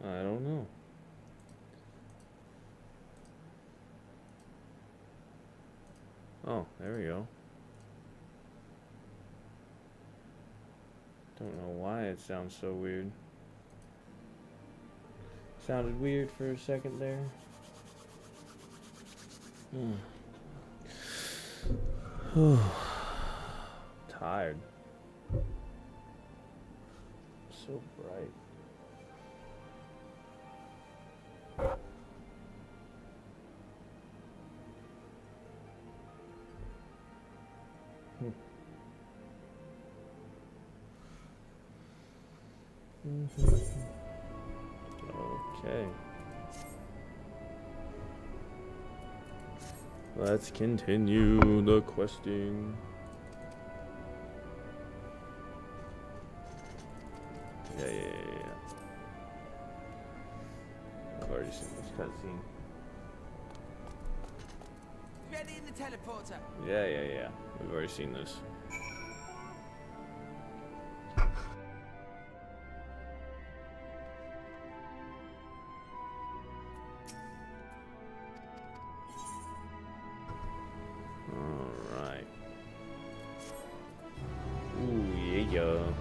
I don't know. Oh, there we go. Don't know why it sounds so weird. Sounded weird for a second there. Tired. So bright. Okay. Let's continue the questing. Yeah. I've already seen this cutscene. Ready in the teleporter. Yeah. We've already seen this. Alright. Ooh, yeah.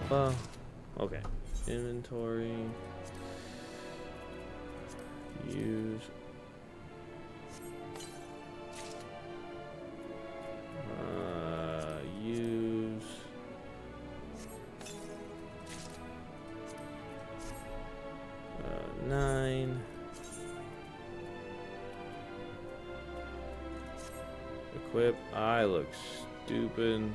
Ba. Okay. Inventory. Use. Use. Nine. Equip. I look stupid.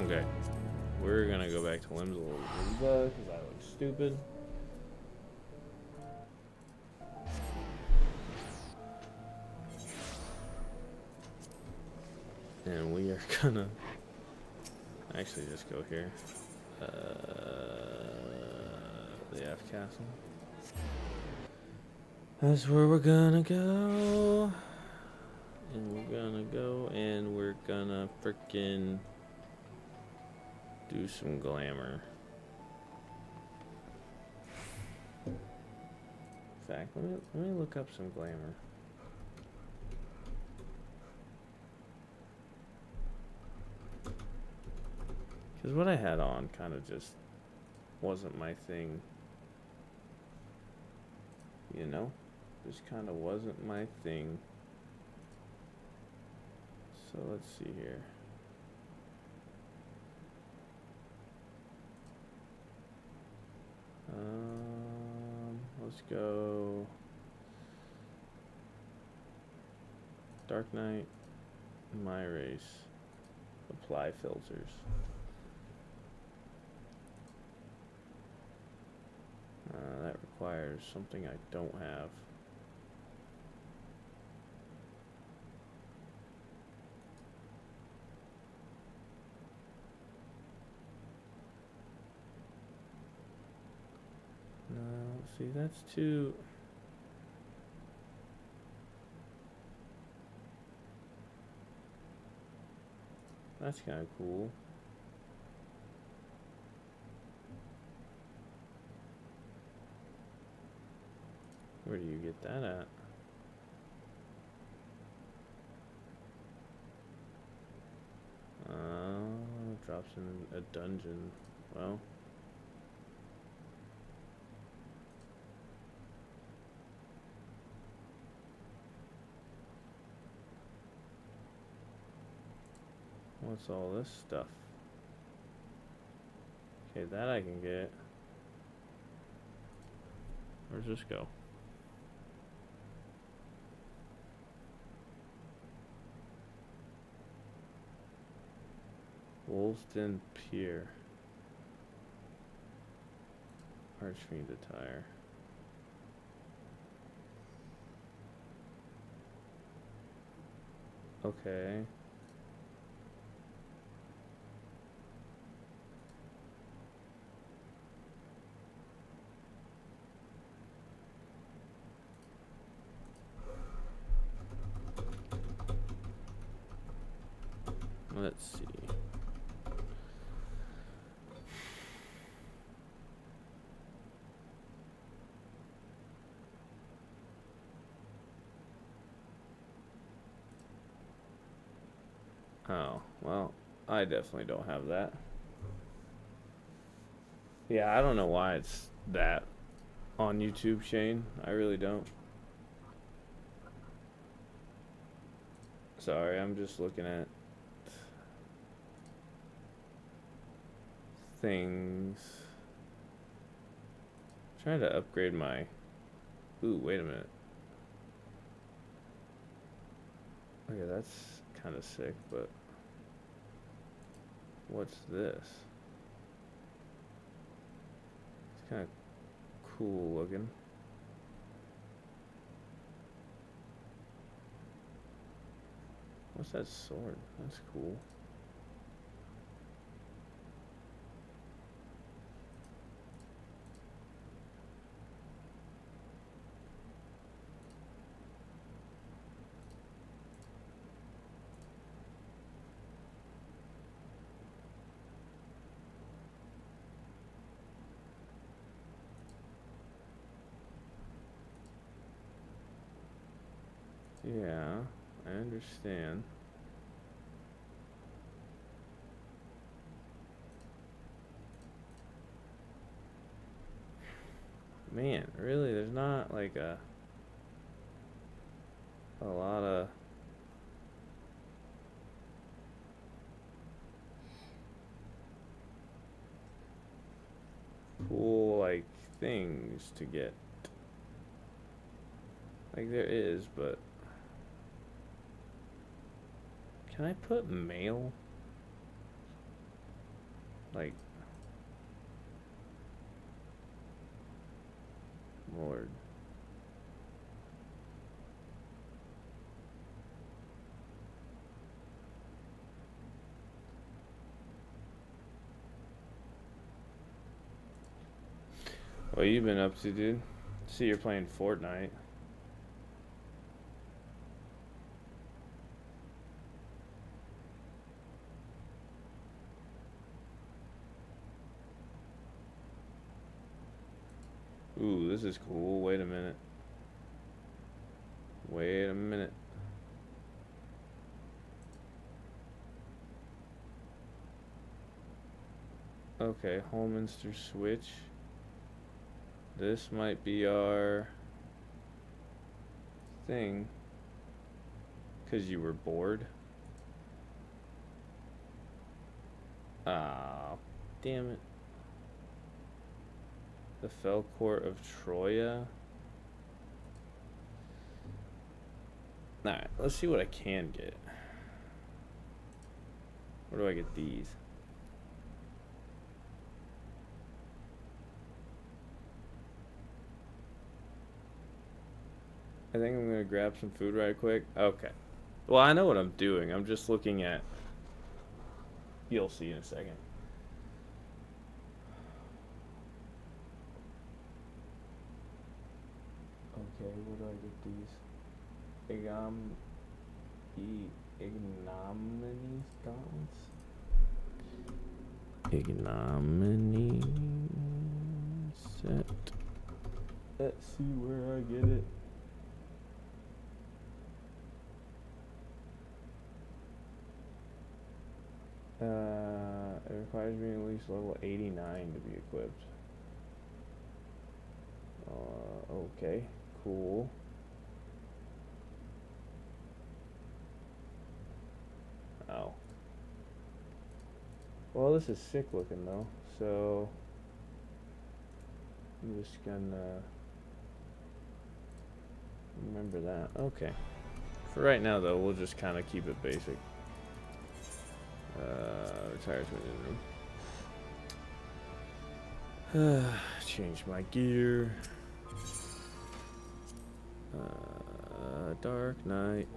Okay. We're gonna go back to Limsa because I look stupid. And we are gonna actually just go here. The F castle. That's where we're gonna go. And we're gonna frickin' do some glamour. In fact, let me look up some glamour. Because what I had on kind of just wasn't my thing. You know? Just kind of wasn't my thing. So let's see here. Let's go Dark Knight, my race, apply filters. That requires something I don't have. No, see, that's too... That's kind of cool. Where do you get that at? Drops in a dungeon. Well. What's all this stuff? Okay, that I can get. Where's this go? Woolston Pier. Archfiend attire. Okay. Let's see. Oh, well, I definitely don't have that. Yeah, I don't know why it's that on YouTube, Shane. I really don't. Sorry, I'm just looking at things. Trying to upgrade my... Ooh, wait a minute. Okay, that's kind of sick, but... What's this? It's kind of cool looking. What's that sword? That's cool. Yeah, I understand. Man, really, there's not like a lot of cool like things to get. Like there is, but can I put mail? Like, Lord. What you been up to, dude? See, you're playing Fortnite. Ooh, this is cool. Wait a minute. Wait a minute. Okay, Holminster switch. This might be our thing. 'Cause you were bored. Ah, damn it. The Fell Court of Troya. Alright, let's see what I can get. Where do I get these? I think I'm gonna grab some food right quick. Okay. Well, I know what I'm doing. I'm just looking at... You'll see in a second. Okay, where do I get these? Ignominy gauntlets? Ignominy set. Let's see where I get it. It requires being at least level 89 to be equipped. Okay, cool. Oh. Well, this is sick looking though, so I'm just gonna remember that. Okay. For right now though, we'll just kind of keep it basic. Retire to a new room. Change my gear. Dark Knight.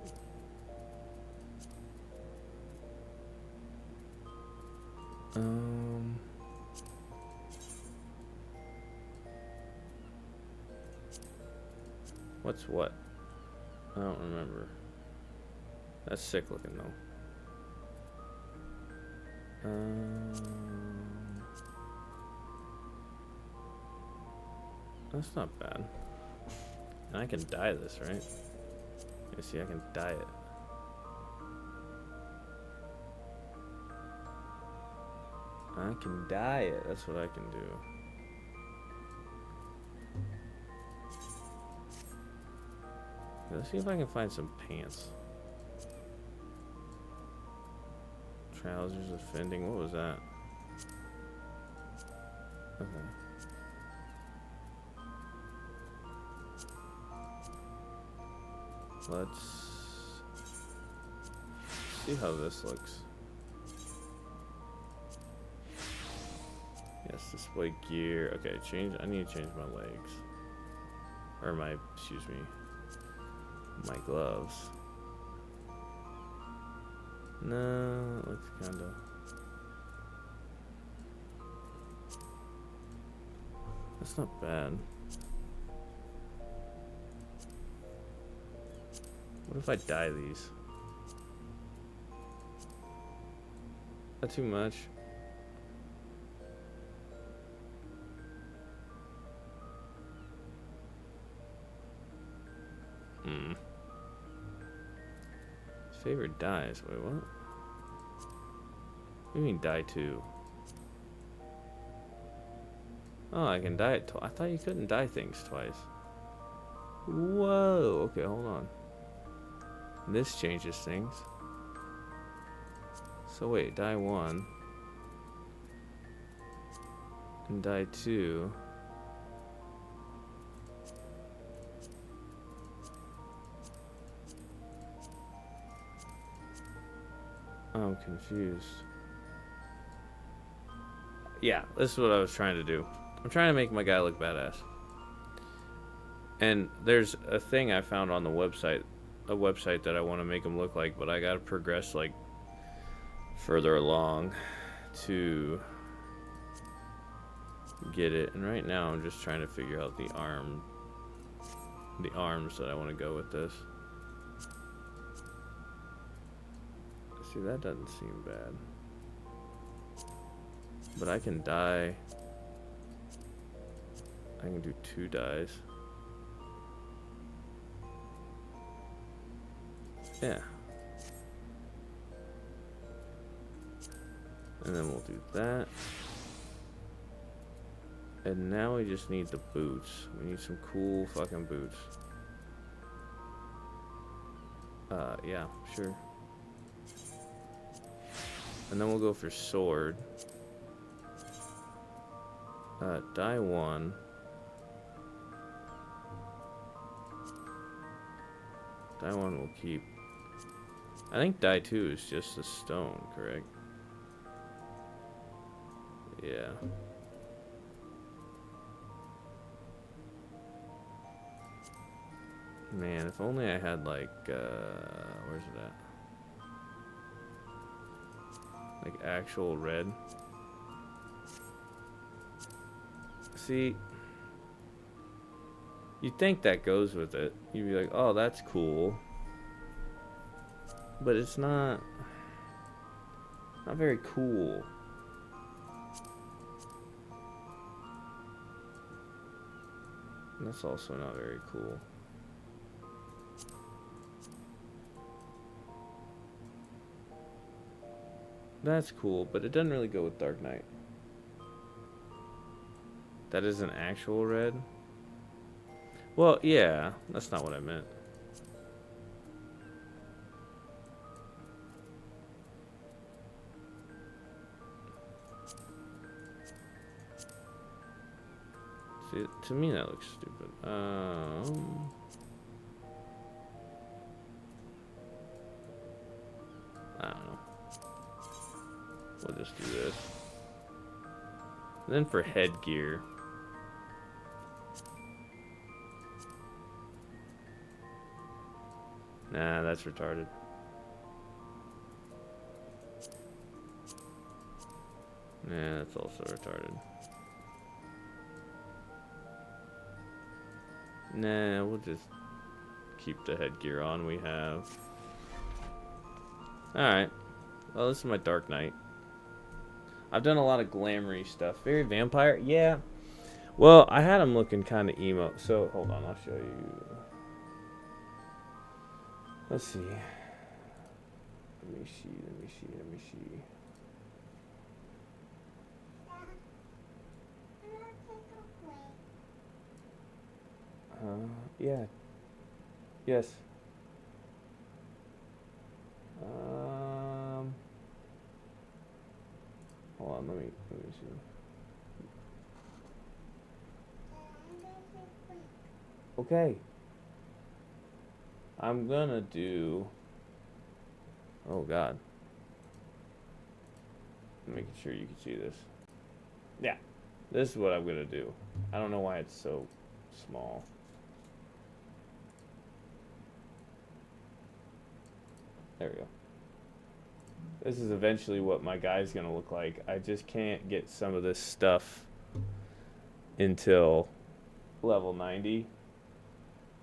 What's what? I don't remember. That's sick looking though. That's not bad. And I can dye this, right? You see, I can dye it. I can dye it. That's what I can do. Let's see if I can find some pants. Trousers offending. What was that? Okay. Let's see how this looks. Yes, display gear. Okay, change. I need to change my legs. Or my, excuse me, my gloves. No, it looks kind of. That's not bad. What if I dye these? Not too much. Favorite dyes. Wait, what? What do you mean dye 2? Oh, I can dye it twice. I thought you couldn't dye things twice. Whoa. Okay, hold on. This changes things. So wait, dye 1. And dye 2. I'm confused. Yeah, this is what I was trying to do. I'm trying to make my guy look badass. And there's a thing I found on the website, a website that I want to make him look like, but I gotta progress like further along to get it. And right now I'm just trying to figure out the arms that I want to go with this. See, that doesn't seem bad. But I can dye. I can do 2 dyes. Yeah. And then we'll do that. And now we just need the boots. We need some cool fucking boots. Yeah, sure. And then we'll go for sword. Dye 1. Dye 1 will keep. I think dye 2 is just a stone, correct? Yeah. Man, if only I had like, where's it at? Like actual red. See, you'd think that goes with it. You'd be like, oh, that's cool. But it's not very cool. And that's also not very cool. That's cool, but it doesn't really go with Dark Knight. That is an actual red? Well, yeah, that's not what I meant. See, to me that looks stupid. I don't know. We'll just do this. And then for headgear. Nah, that's retarded. Nah, that's also retarded. Nah, we'll just keep the headgear on we have. Alright. Well, this is my Dark Knight. I've done a lot of glamoury stuff. Very vampire? Yeah. Well, I had him looking kind of emo. So, hold on, I'll show you. Let's see. Let me see. Yeah. Yes. Hold on, let me see. Okay. I'm gonna do. Oh God. Making sure you can see this. Yeah. This is what I'm gonna do. I don't know why it's so small. There we go. This is eventually what my guy's gonna look like. I just can't get some of this stuff until level 90.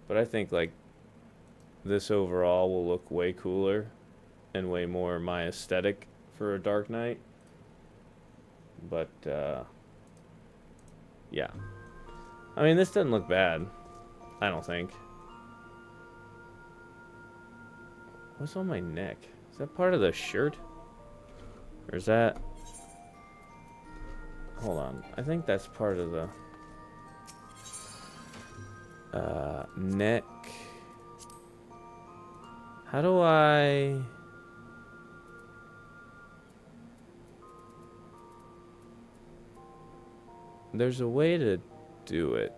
But I think like this overall will look way cooler and way more my aesthetic for a Dark Knight. But yeah. I mean, this doesn't look bad. I don't think. What's on my neck? Is that part of the shirt? Or is that... Hold on. I think that's part of the... neck. How do I... There's a way to do it.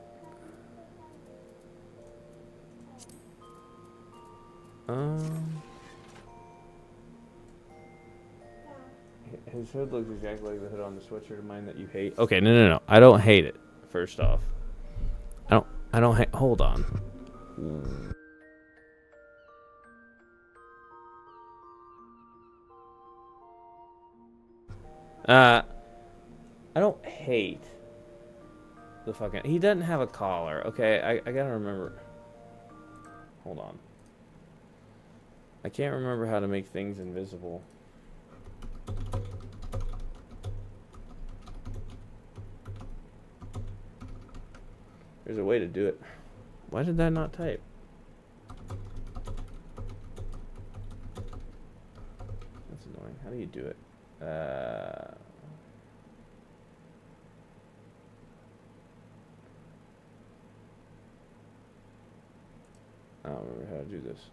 His hood looks exactly like the hood on the sweatshirt of mine that you hate. Okay, no. I don't hate it. First off, I don't hate. Hold on. I don't hate the fucking. He doesn't have a collar. Okay, I gotta remember. Hold on. I can't remember how to make things invisible. There's a way to do it. Why did that not type? That's annoying. How do you do it? I don't remember how to do this.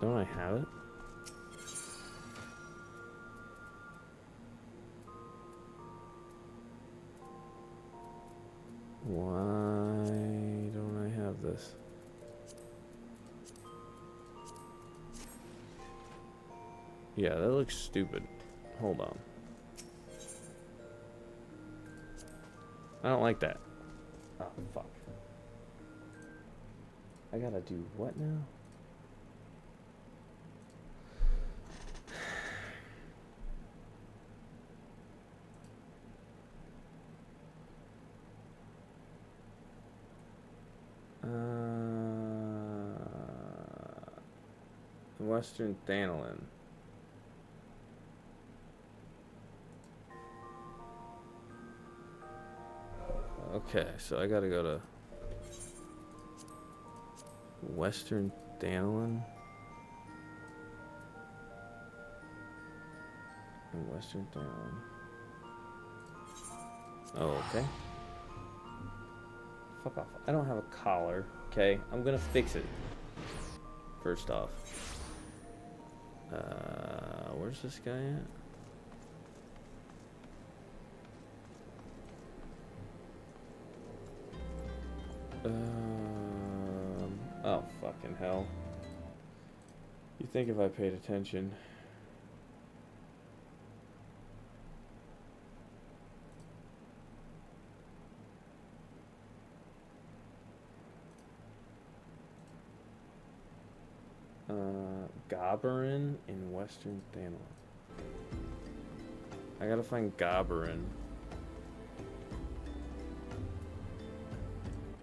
Don't I have it? Why don't I have this? Yeah, that looks stupid. Hold on. I don't like that. Oh, fuck. I gotta do what now? Western Thanolin. Okay, so I gotta go to Western Thanolin. And Western Thanolin. Oh, okay. Fuck off. I don't have a collar, okay? I'm gonna fix it. First off. Where's this guy at? Oh, fucking hell. You think if I paid attention... Goberin in Western Thanolin. I gotta find Goberin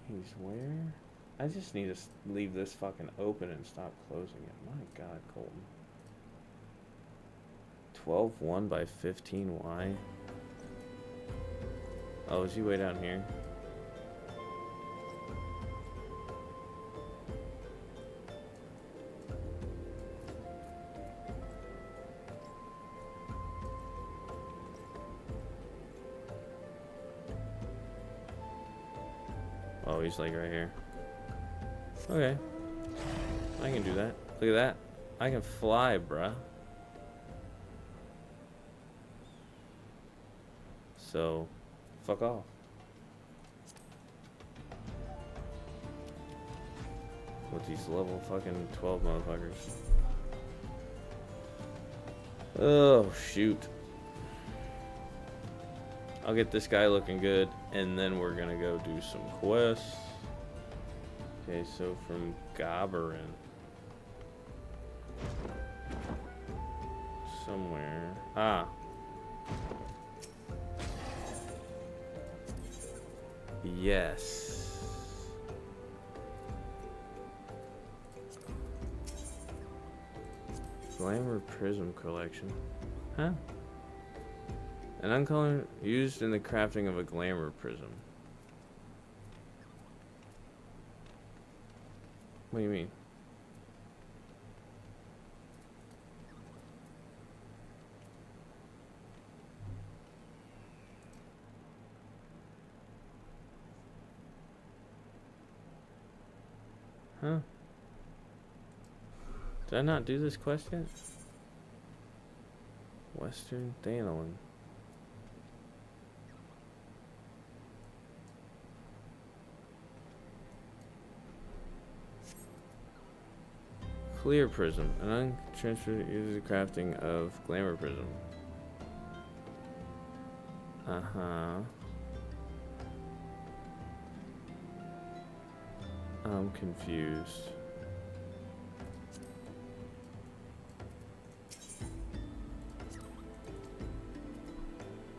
in Anyways, where? I just need to leave this fucking open and stop closing it. My God, Colton. 12-1 by 15Y. Oh, is he way down here? Oh, he's like right here. Okay. I can do that. Look at that. I can fly, bruh. So, fuck off. With these level fucking 12 motherfuckers. Oh, shoot. I'll get this guy looking good, and then we're gonna go do some quests. Okay, so from Gabarin. Somewhere. Ah. Yes. Glamour Prism Collection. Huh? An uncolor used in the crafting of a glamour prism. What do you mean? Huh? Did I not do this quest yet? Western Thanalin. Clear Prism. An untransferred uses the crafting of Glamour Prism. Uh-huh. I'm confused.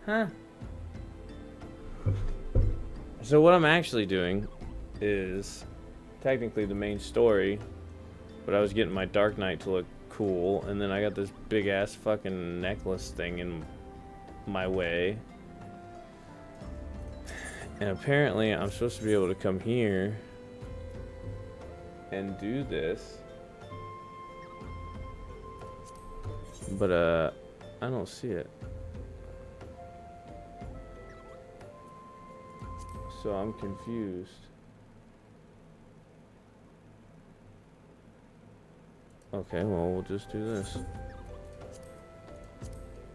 Huh? So what I'm actually doing is technically the main story, but I was getting my Dark Knight to look cool, and then I got this big ass fucking necklace thing in my way. And apparently I'm supposed to be able to come here and do this. But I don't see it. So I'm confused. Okay, well, we'll just do this.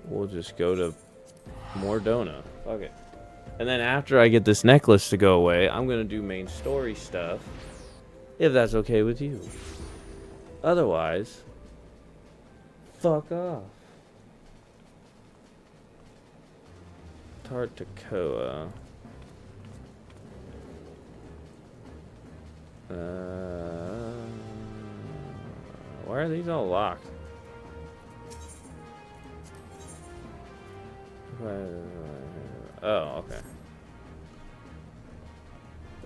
We'll just go to Mordona. Fuck it. And then after I get this necklace to go away, I'm gonna do main story stuff. If that's okay with you. Otherwise, fuck off. Tartacoa. Why are these all locked? Oh, okay.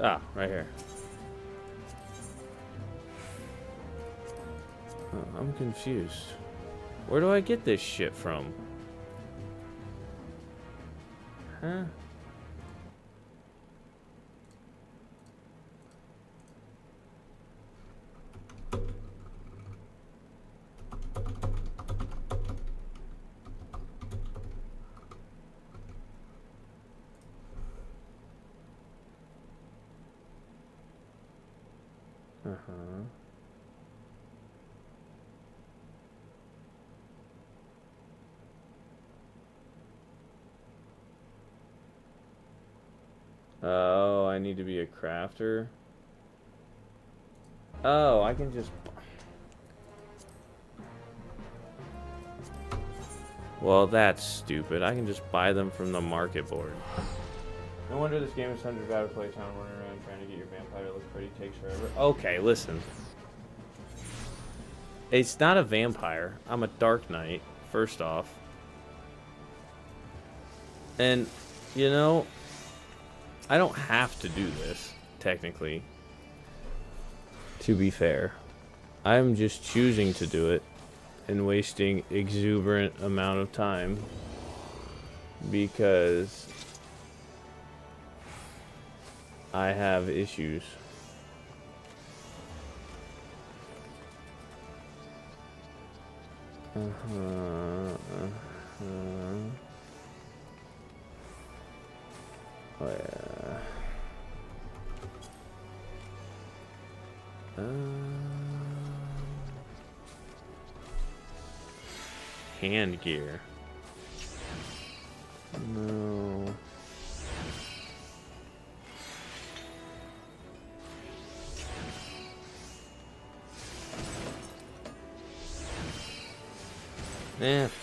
Ah, right here. Oh, I'm confused. Where do I get this shit from? Huh? Uh-huh. Oh, I need to be a crafter. Oh, I can just... Well, that's stupid. I can just buy them from the market board. No wonder this game is 100 hour play time running around trying to get your vampire to look pretty takes forever. Okay, listen. It's not a vampire. I'm a Dark Knight, first off. And, you know, I don't have to do this. technically. To be fair. I'm just choosing to do it and wasting exuberant amount of time because I have issues. Oh yeah. Hand gear. No.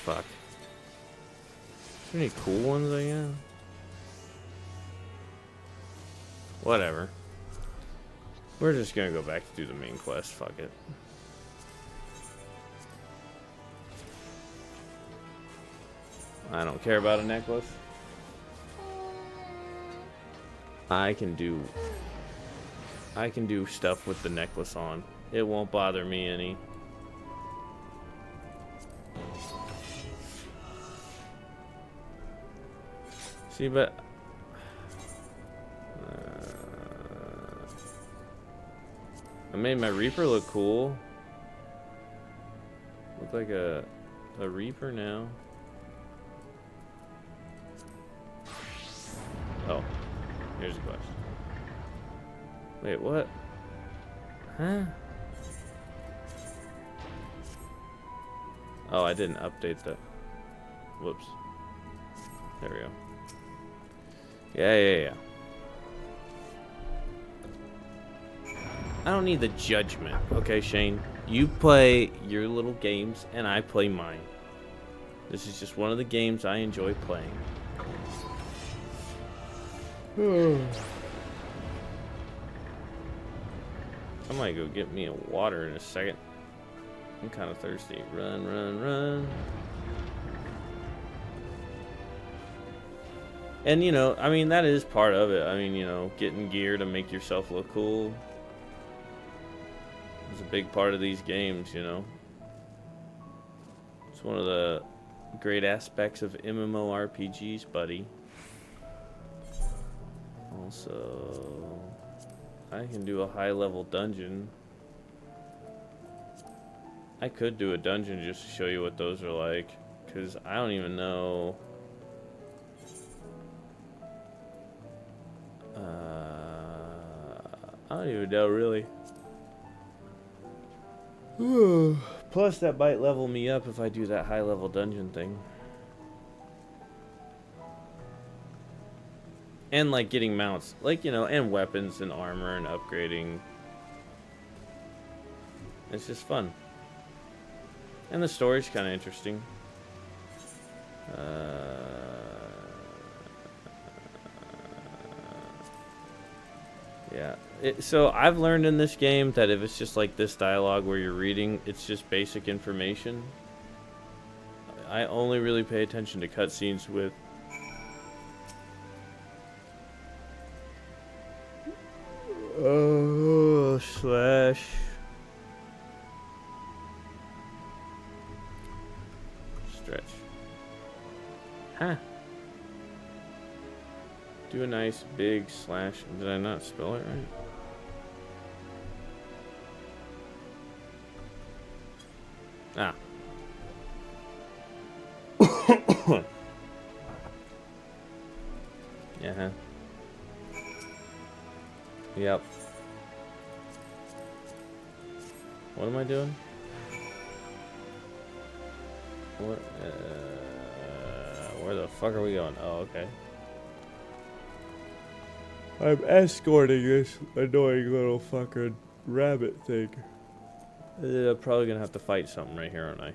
Fuck. Is there any cool ones I got? Whatever. We're just gonna go back to do the main quest. Fuck it. I don't care about a necklace. I can do stuff with the necklace on. It won't bother me any. See, but I made my Reaper look cool. Look like a Reaper now. Oh, here's a quest. Wait, what? Huh? Oh, I didn't update that. Whoops. There we go. Yeah. I don't need the judgment, okay, Shane? You play your little games, and I play mine. This is just one of the games I enjoy playing. I might go get me a water in a second. I'm kind of thirsty. Run. And, you know, I mean, that is part of it. I mean, you know, getting gear to make yourself look cool is a big part of these games, you know. It's one of the great aspects of MMORPGs, buddy. Also, I can do a high-level dungeon. I could do a dungeon just to show you what those are like, because I don't even know. I don't even know, really. Plus, that might level me up if I do that high-level dungeon thing. And, like, getting mounts. Like, you know, and weapons and armor and upgrading. It's just fun. And the story's kind of interesting. Yeah. So I've learned in this game that if it's just like this dialogue where you're reading, it's just basic information. I only really pay attention to cutscenes with slash stretch. Huh. Do a nice big slash. Did I not spell it right? Ah. Yeah. Yep. What am I doing? What? Where the fuck are we going? Oh, okay. I'm escorting this annoying little fucking rabbit thing. I'm probably gonna have to fight something right here, aren't I?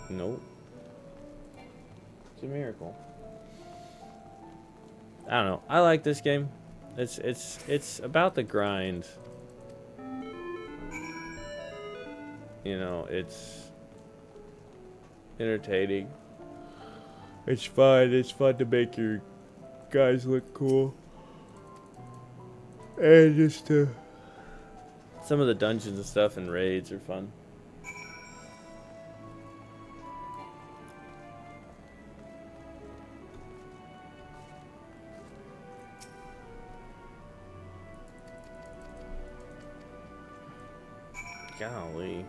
Nope. It's a miracle. I don't know. I like this game. It's about the grind. You know, it's entertaining. It's fun. It's fun to make your guys look cool. And just some of the dungeons and stuff and raids are fun. Golly.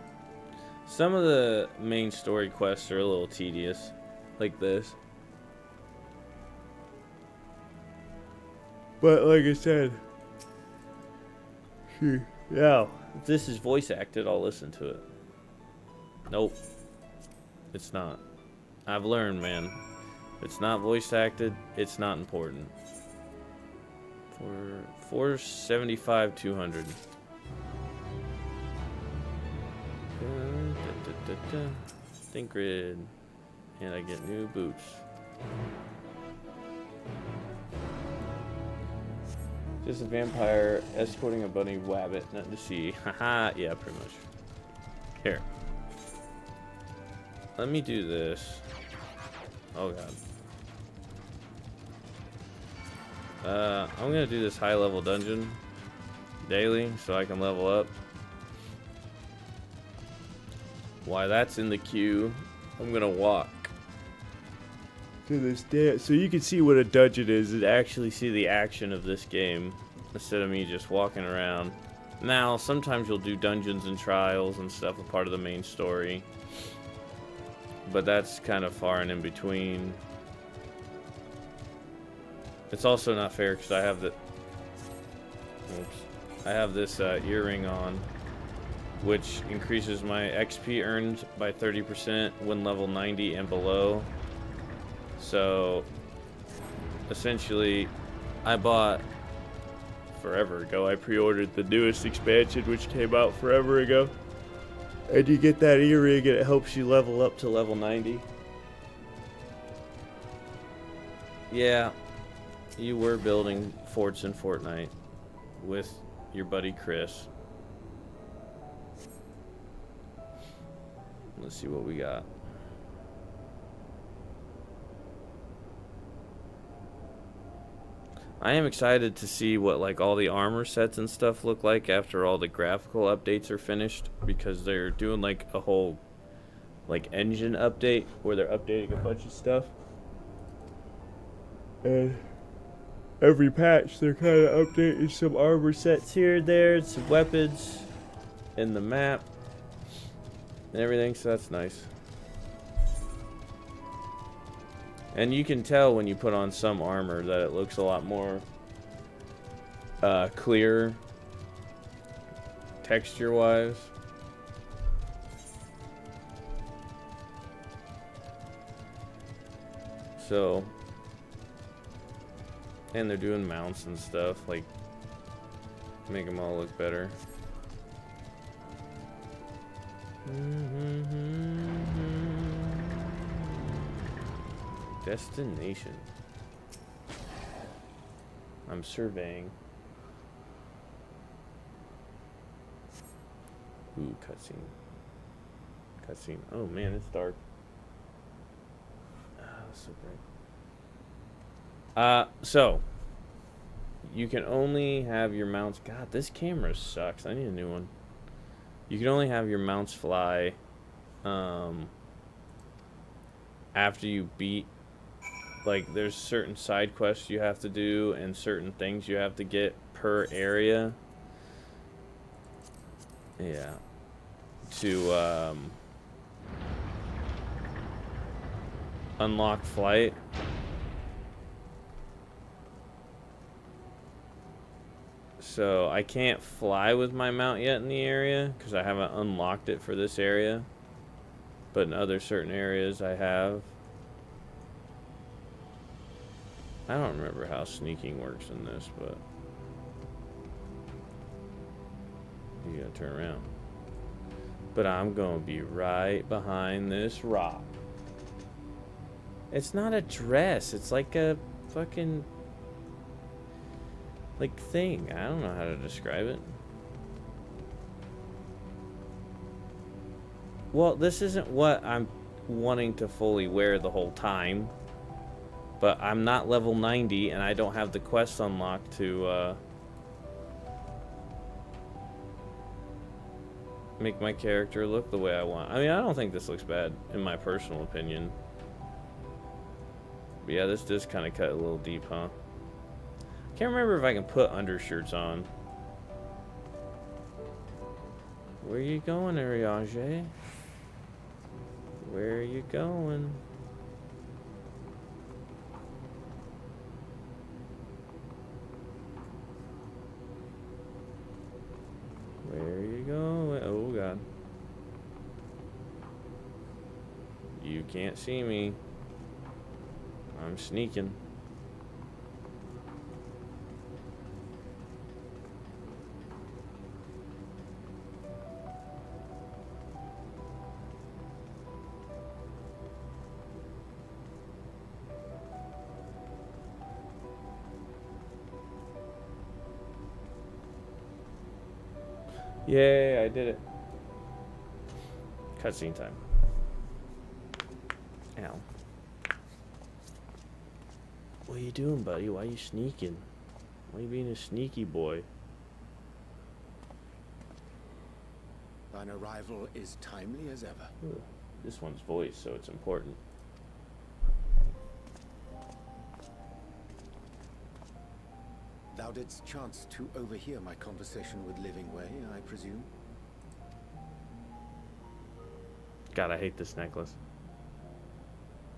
Some of the main story quests are a little tedious, like this. But like I said, yeah, if this is voice acted, I'll listen to it. Nope, it's not. I've learned, man. If it's not voice acted, it's not important. For 475, 200. Think grid, and I get new boots. Just a vampire escorting a bunny wabbit, nothing to see. Haha, yeah, pretty much. Here. Let me do this. Oh god. I'm gonna do this high level dungeon daily so I can level up. While that's in the queue, I'm gonna walk to this dance so you can see what a dungeon is and actually see the action of this game instead of me just walking around. Now, sometimes you'll do dungeons and trials and stuff, a part of the main story, but that's kind of far and in between. It's also not fair because I have this earring on, which increases my XP earned by 30% when level 90 and below. So, essentially, I bought forever ago. I pre-ordered the newest expansion, which came out forever ago. And you get that earring and it helps you level up to level 90. Yeah, you were building forts in Fortnite with your buddy Chris. Let's see what we got. I am excited to see what like all the armor sets and stuff look like after all the graphical updates are finished, because they're doing like a whole like engine update where they're updating a bunch of stuff. And every patch they're kind of updating some armor sets here and there, and some weapons in the map and everything, so that's nice. And you can tell when you put on some armor that it looks a lot more clear texture wise. So, and they're doing mounts and stuff, like make them all look better. Destination. I'm surveying. Ooh, cutscene. Cutscene. Oh man, it's dark. So great. So you can only have your mounts. God, this camera sucks. I need a new one. You can only have your mounts fly after you beat, like, there's certain side quests you have to do and certain things you have to get per area. Yeah. To unlock flight. So I can't fly with my mount yet in the area because I haven't unlocked it for this area. But in other certain areas I have. I don't remember how sneaking works in this, but you gotta turn around. But I'm gonna be right behind this rock. It's not a dress, it's like a fucking like thing. I don't know how to describe it. Well, this isn't what I'm wanting to fully wear the whole time. But I'm not level 90, and I don't have the quest unlocked to make my character look the way I want. I mean, I don't think this looks bad, in my personal opinion. But yeah, this does kind of cut a little deep, huh? Can't remember if I can put undershirts on. Where you going, Ariage? Where are you going? Where are you going? Oh, God. You can't see me. I'm sneaking. Yay, I did it. Cutscene time. Ow. What are you doing, buddy? Why are you sneaking? Why are you being a sneaky boy? Thine arrival is timely as ever. Ooh, this one's voice, so it's important. Thou didst chance to overhear my conversation with Living Way, I presume? God, I hate this necklace.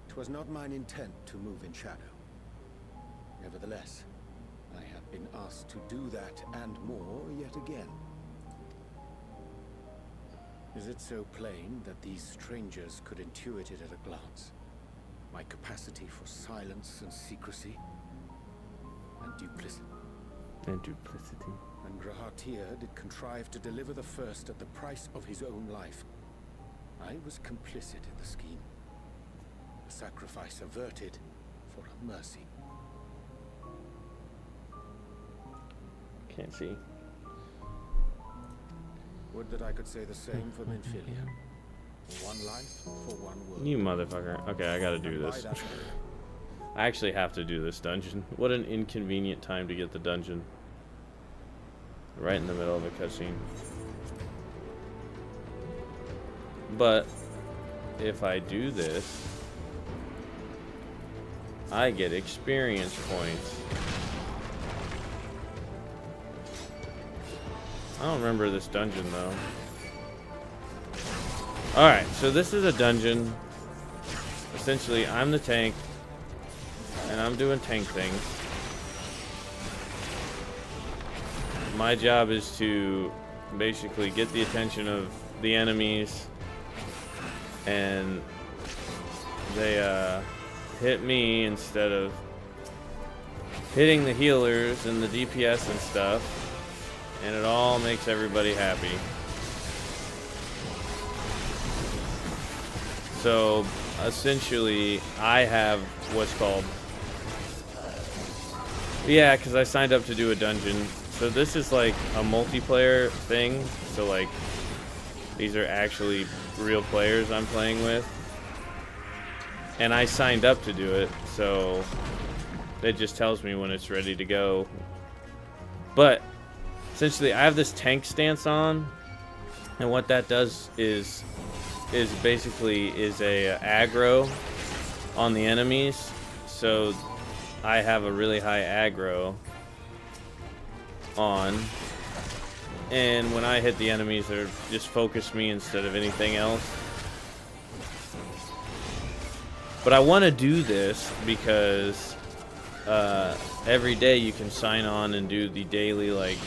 'Twas not mine intent to move in shadow. Nevertheless, I have been asked to do that and more yet again. Is it so plain that these strangers could intuit it at a glance? My capacity for silence and secrecy and duplicity. And duplicity. And Grahatir did contrive to deliver the first at the price of his own life. I was complicit in the scheme. A sacrifice averted for a mercy. Can't see. Would that I could say the same for Minfilia. One life for one world. You motherfucker. Okay, I gotta do this. I actually have to do this dungeon. What an inconvenient time to get the dungeon. Right in the middle of a cutscene. But if I do this, I get experience points. I don't remember this dungeon though. Alright, so this is a dungeon. Essentially, I'm the tank. And I'm doing tank things. My job is to basically get the attention of the enemies. And they hit me instead of hitting the healers and the DPS and stuff. And it all makes everybody happy. So essentially, I have what's called... Yeah, because I signed up to do a dungeon. So this is like a multiplayer thing. So like, these are actually real players I'm playing with. And I signed up to do it. So it just tells me when it's ready to go. But essentially, I have this tank stance on. And what that does is basically a aggro on the enemies. So I have a really high aggro on, and when I hit the enemies, they just focus me instead of anything else. But I want to do this because every day you can sign on and do the daily like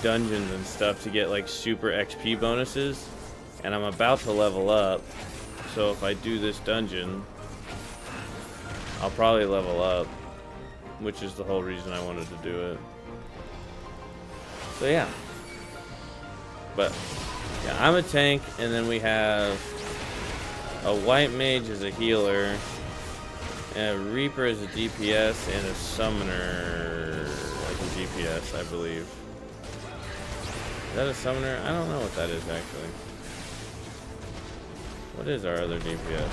dungeons and stuff to get like super XP bonuses, and I'm about to level up, so if I do this dungeon, I'll probably level up, which is the whole reason I wanted to do it. So yeah. But yeah, I'm a tank, and then we have a white mage as a healer, and a reaper as a DPS, and a summoner as a DPS, I believe. Is that a summoner? I don't know what that is actually. What is our other DPS?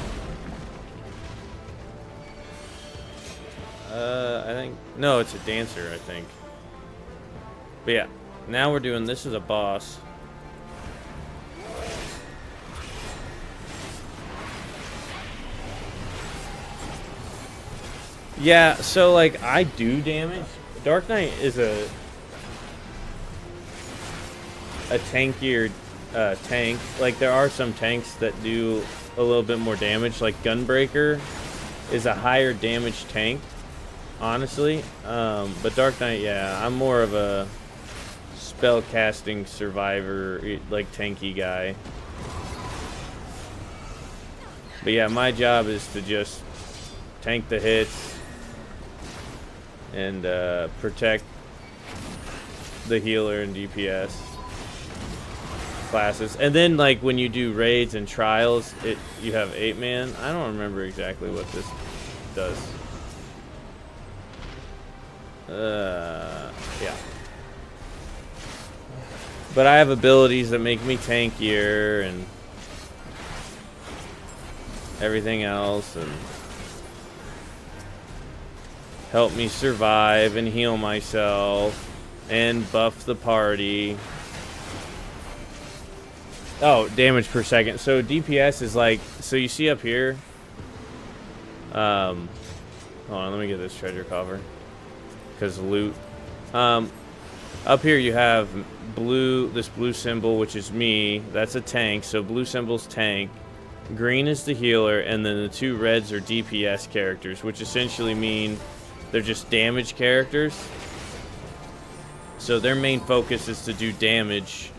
I think no, it's a dancer, I think. But yeah, now we're doing this as a boss. Yeah, so like I do damage. Dark Knight is a tankier tank. Like there are some tanks that do a little bit more damage. Like Gunbreaker is a higher damage tank, honestly. But Dark Knight, yeah, I'm more of a spell casting survivor, like tanky guy. But yeah, my job is to just tank the hits and protect the healer and DPS classes. And then like when you do raids and trials, you have 8-man. I don't remember exactly what this does. Yeah. But I have abilities that make me tankier and everything else, and help me survive and heal myself and buff the party. Oh, damage per second. So DPS is like, so you see up here, hold on, let me get this treasure cover, because loot. Up here you have this blue symbol, which is me. That's a tank, so blue symbol's tank. Green is the healer, and then the two reds are DPS characters, which essentially mean they're just damage characters. So their main focus is to do damage,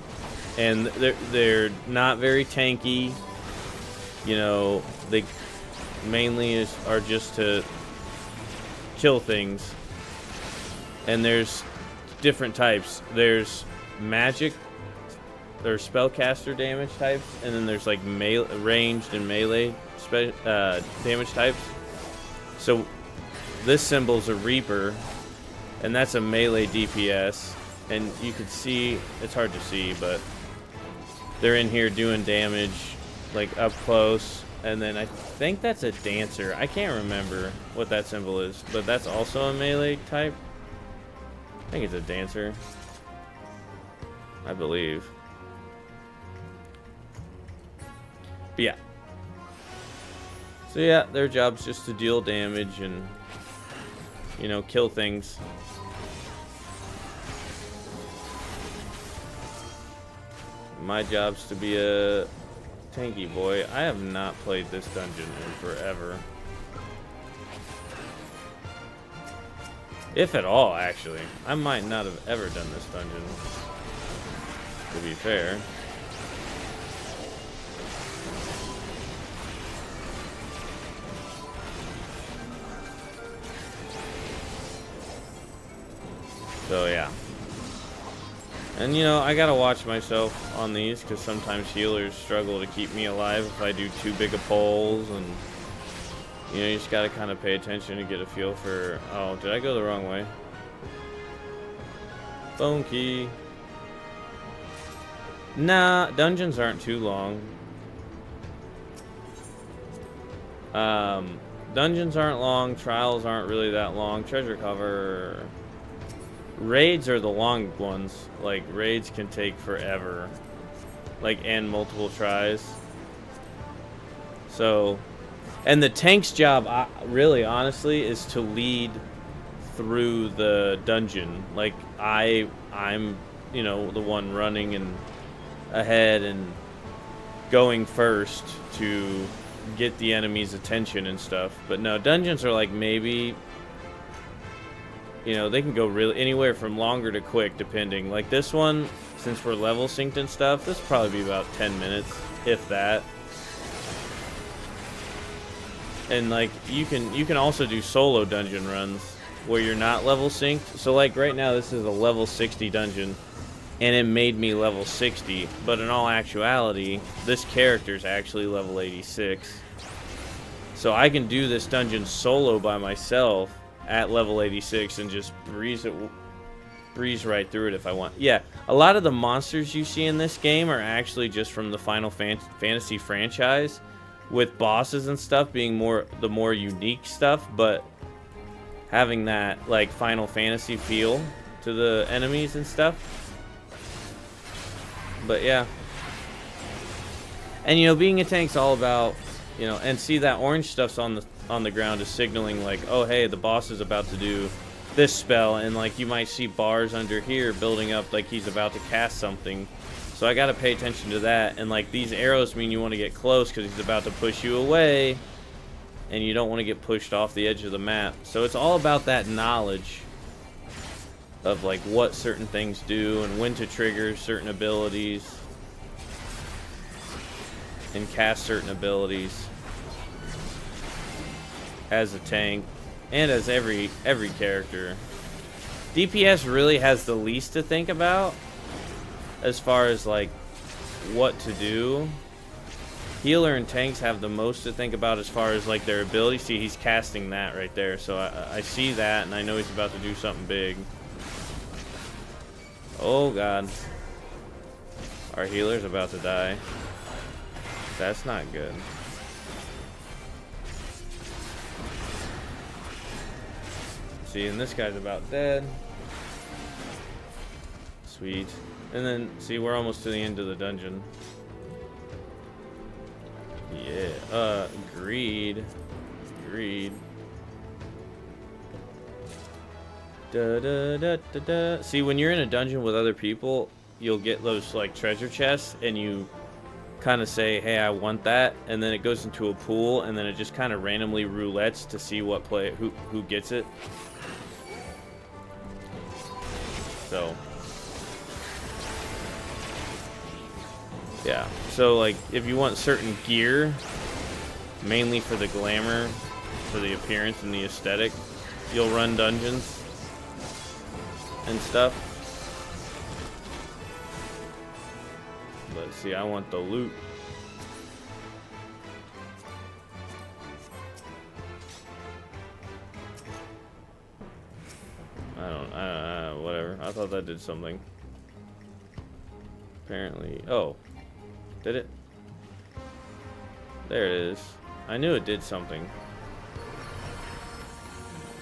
and they're not very tanky. You know, they mainly are just to kill things. And there's different types. There's magic, there's spellcaster damage types, and then there's like ranged and melee damage types. So this symbol's a Reaper, and that's a melee DPS. And you can see, it's hard to see, but they're in here doing damage like up close. And then I think that's a dancer. I can't remember what that symbol is, but that's also a melee type. I think it's a dancer, I believe. But yeah. So yeah, their job's just to deal damage and, you know, kill things. My job's to be a tanky boy. I have not played this dungeon in forever. If at all, actually. I might not have ever done this dungeon, to be fair. So yeah. And you know, I gotta watch myself on these, because sometimes healers struggle to keep me alive if I do too big of pulls, and you know, you just gotta kind of pay attention to get a feel for... Oh, did I go the wrong way? Phone key. Nah, dungeons aren't too long. Dungeons aren't long, trials aren't really that long. Treasure cover... Raids are the long ones. Like, raids can take forever. Like, and multiple tries. So... And the tank's job, really, honestly, is to lead through the dungeon. Like, I'm, you know, the one running and ahead and going first to get the enemy's attention and stuff. But no, dungeons are like maybe, you know, they can go really anywhere from longer to quick, depending. Like this one, since we're level synced and stuff, this will probably be about 10 minutes, if that. And like you can also do solo dungeon runs where you're not level synced. So like right now this is a level 60 dungeon and it made me level 60, but in all actuality this character's actually level 86. So I can do this dungeon solo by myself at level 86 and just breeze right through it if I want. Yeah, a lot of the monsters you see in this game are actually just from the Final Fantasy franchise, with bosses and stuff being the more unique stuff, but having that like Final Fantasy feel to the enemies and stuff. But yeah. And you know, being a tank's all about, you know, and see that orange stuff's on the ground is signaling like, oh hey, the boss is about to do this spell, and like you might see bars under here building up like he's about to cast something. So I gotta pay attention to that, and like these arrows mean you want to get close because he's about to push you away, and you don't want to get pushed off the edge of the map. So it's all about that knowledge of like what certain things do and when to trigger certain abilities and cast certain abilities as a tank and as every character. DPS really has the least to think about as far as like what to do. Healer and tanks have the most to think about as far as like their ability. See, he's casting that right there, so I see that and I know he's about to do something big. Oh god, our healer's about to die. That's not good. See, and this guy's about dead. Sweet. And then, see, we're almost to the end of the dungeon. Yeah, greed. Greed. Da, da, da, da, da. See, when you're in a dungeon with other people, you'll get those, like, treasure chests, and you kind of say, hey, I want that, and then it goes into a pool, and then it just kind of randomly roulettes to see what who gets it. So yeah, so like if you want certain gear, mainly for the glamour, for the appearance and the aesthetic, you'll run dungeons and stuff. But see, I want the loot. Whatever. I thought that did something. Apparently. Oh. Did it? There it is. I knew it did something.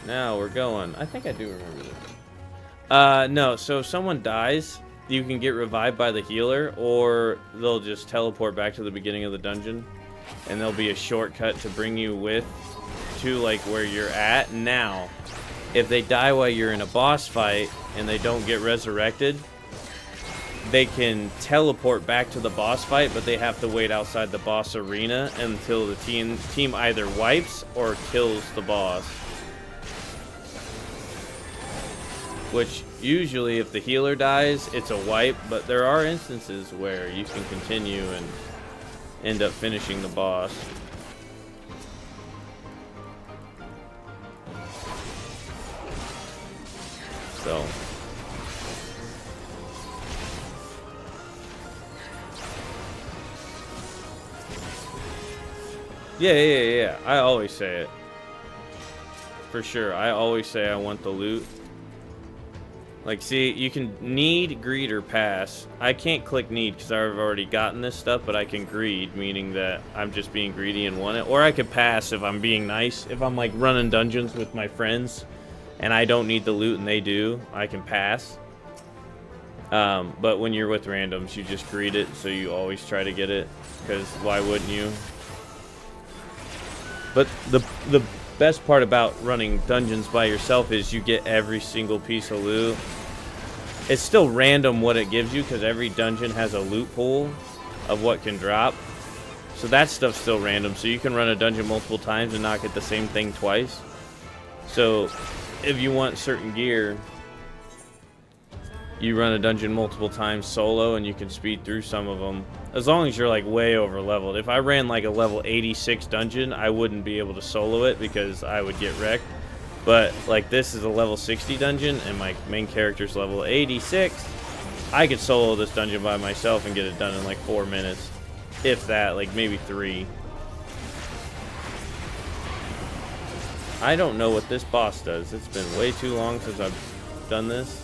Now we're going. I think I do remember this. No. So if someone dies, you can get revived by the healer, or they'll just teleport back to the beginning of the dungeon, and there'll be a shortcut to bring you to like where you're at. Now, if they die while you're in a boss fight and they don't get resurrected, they can teleport back to the boss fight, but they have to wait outside the boss arena until the team either wipes or kills the boss. Which usually if the healer dies, it's a wipe, but there are instances where you can continue and end up finishing the boss. So yeah. I always say it. For sure. I always say I want the loot. Like, see, you can need, greed, or pass. I can't click need because I've already gotten this stuff, but I can greed, meaning that I'm just being greedy and want it. Or I could pass if I'm being nice. If I'm, like, running dungeons with my friends and I don't need the loot and they do, I can pass. But when you're with randoms, you just greed it, so you always try to get it, because why wouldn't you? But the best part about running dungeons by yourself is you get every single piece of loot. It's still random what it gives you, because every dungeon has a loot pool of what can drop. So that stuff's still random, so you can run a dungeon multiple times and not get the same thing twice. So if you want certain gear, you run a dungeon multiple times solo and you can speed through some of them, as long as you're like way over leveled. If I ran like a level 86 dungeon, I wouldn't be able to solo it because I would get wrecked. But like this is a level 60 dungeon and my main character's level 86, I could solo this dungeon by myself and get it done in like 4 minutes, if that, like maybe 3. I don't know what this boss does. It's been way too long since I've done this.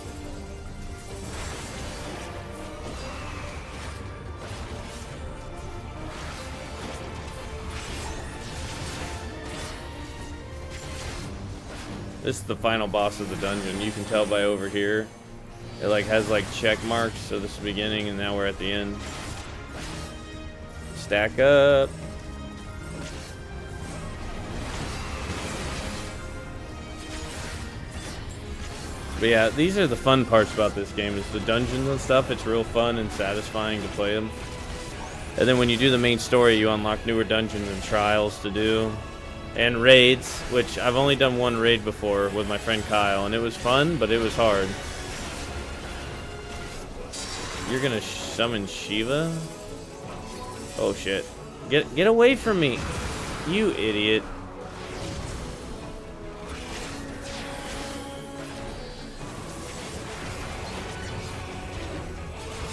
This is the final boss of the dungeon. You can tell by over here. It like has like check marks, so this is the beginning and now we're at the end. Stack up. But yeah, these are the fun parts about this game, is the dungeons and stuff. It's real fun and satisfying to play them. And then when you do the main story, you unlock newer dungeons and trials to do. And raids, which I've only done one raid before with my friend Kyle, and it was fun, but it was hard. You're gonna summon Shiva? Oh shit. Get away from me, you idiot.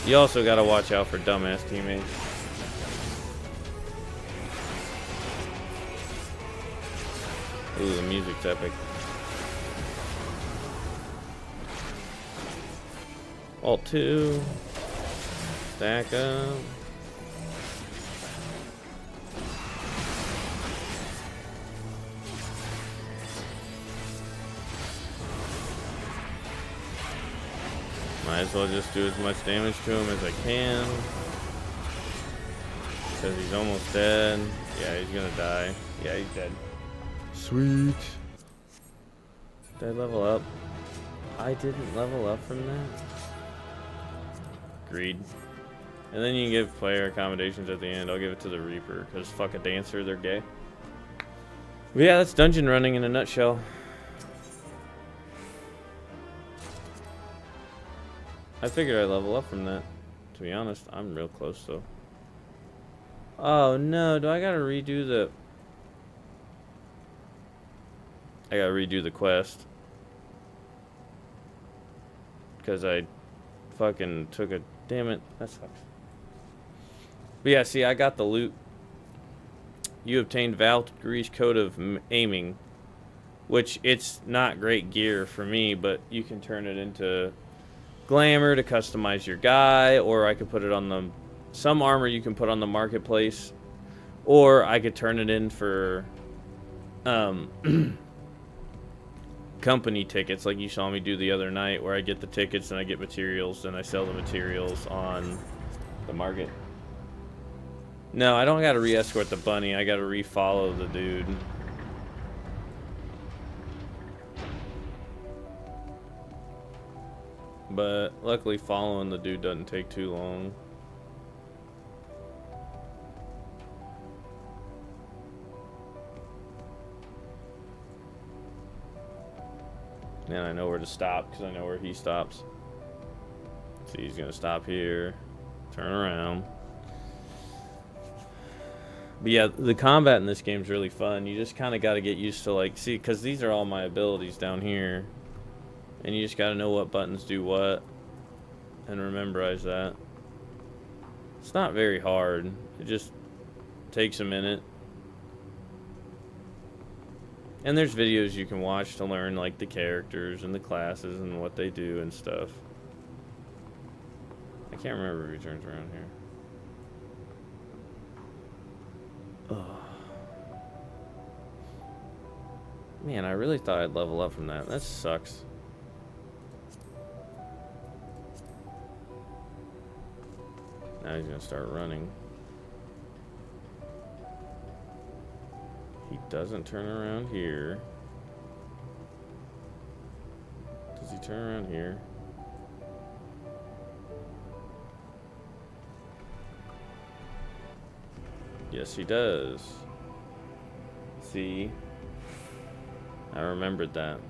You also gotta watch out for dumbass teammates. Ooh, the music's epic. Alt 2. Stack up. Might as well just do as much damage to him as I can. Because he's almost dead. Yeah, he's gonna die. Yeah, he's dead. Sweet. Did I level up? I didn't level up from that. Greed. And then you can give player accommodations at the end. I'll give it to the Reaper, because fuck a dancer, they're gay. But yeah, that's dungeon running in a nutshell. I figured I'd level up from that. To be honest, I'm real close though. Oh no, do I gotta redo the... I gotta redo the quest. Because I fucking took a... Damn it, that sucks. But yeah, see, I got the loot. You obtained Valkyrie's Code of Aiming. Which, it's not great gear for me, but you can turn it into glamour to customize your guy, or I could put it on the... Some armor you can put on the marketplace, or I could turn it in for company tickets like you saw me do the other night, where I get the tickets and I get materials and I sell the materials on the market. No, I don't gotta re-escort the bunny, I gotta re-follow the dude. But luckily following the dude doesn't take too long. And I know where to stop because I know where he stops. See, he's gonna stop here, turn around. But yeah, the combat in this game is really fun. You just kind of got to get used to, like, see, because these are all my abilities down here. And you just got to know what buttons do what. And memorize that. It's not very hard. It just takes a minute. And there's videos you can watch to learn, like, the characters and the classes and what they do and stuff. I can't remember if he turns around here. Oh. Man, I really thought I'd level up from that. That sucks. Now he's gonna start running. He doesn't turn around here. Does he turn around here? Yes, he does. See? I remembered that.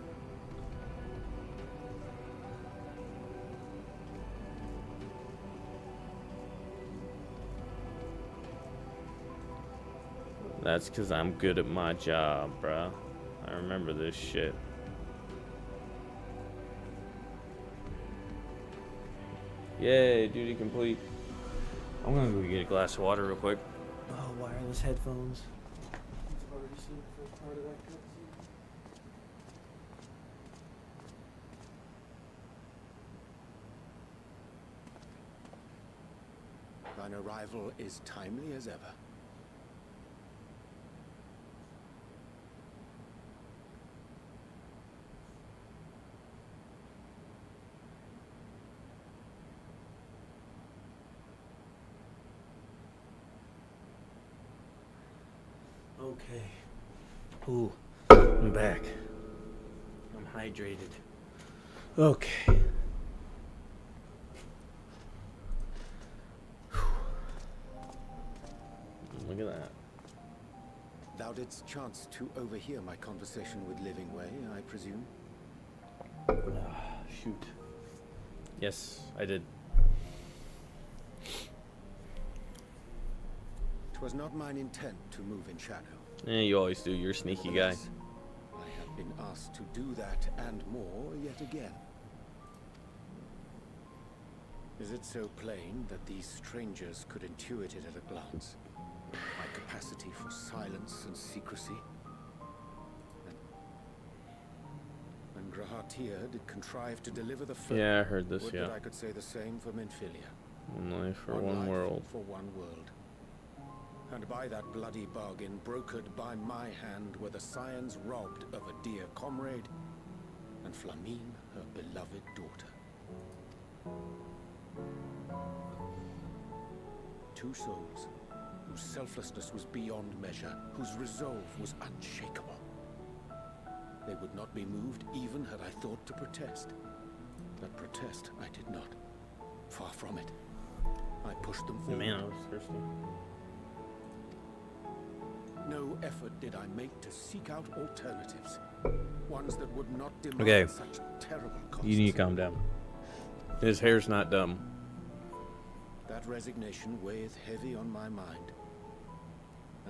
That's because I'm good at my job, bruh. I remember this shit. Yay, duty complete. I'm gonna go get a glass of water real quick. Oh, wireless headphones. I've already seen the first part of that cutscene. Thine arrival is timely as ever. Okay. Ooh, I'm back. I'm hydrated. Okay. Look at that. Thou didst chance to overhear my conversation with Livingway, I presume? Shoot. Yes, I did. 'Twas not mine intent to move in shadow. You always do. You're a sneaky guy. Nevertheless, I have been asked to do that and more yet again. Is it so plain that these strangers could intuit it at a glance? My capacity for silence and secrecy? And Grahatir did contrive to deliver the first. Yeah, I heard this, Would yeah. that I could say the same for Minfilia. One life for one life world. for one world. And by that bloody bargain, brokered by my hand, were the scions robbed of a dear comrade, and Flamine, her beloved daughter. Two souls, whose selflessness was beyond measure, whose resolve was unshakable. They would not be moved even had I thought to protest. But protest I did not. Far from it. I pushed them forward. Man, I was thirsty. No effort did I make to seek out alternatives. Ones that would not demand Okay. such terrible costs. You need to calm down. His hair's not dumb. That resignation weigheth heavy on my mind.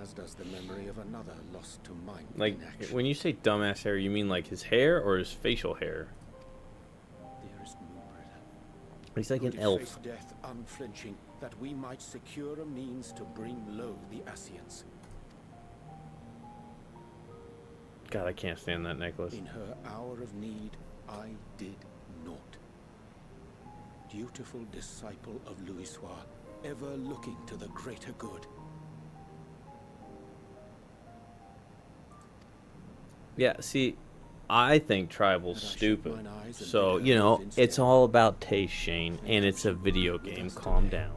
As does the memory of another lost to mine Like, inaction. when you say dumbass hair, you mean like his hair or his facial hair? Dearest Mordred, He's like who an did elf. face death unflinching, that we might secure a means to bring low the Ascians. God, I can't stand that necklace. In her hour of need, I did naught. Dutiful disciple of Louisoix, ever looking to the greater good. Yeah, see, I think Tribal's Had I shut stupid. mine eyes and So, bid her you know, live instead? it's all about taste, Shane, and it's a video game. Calm down.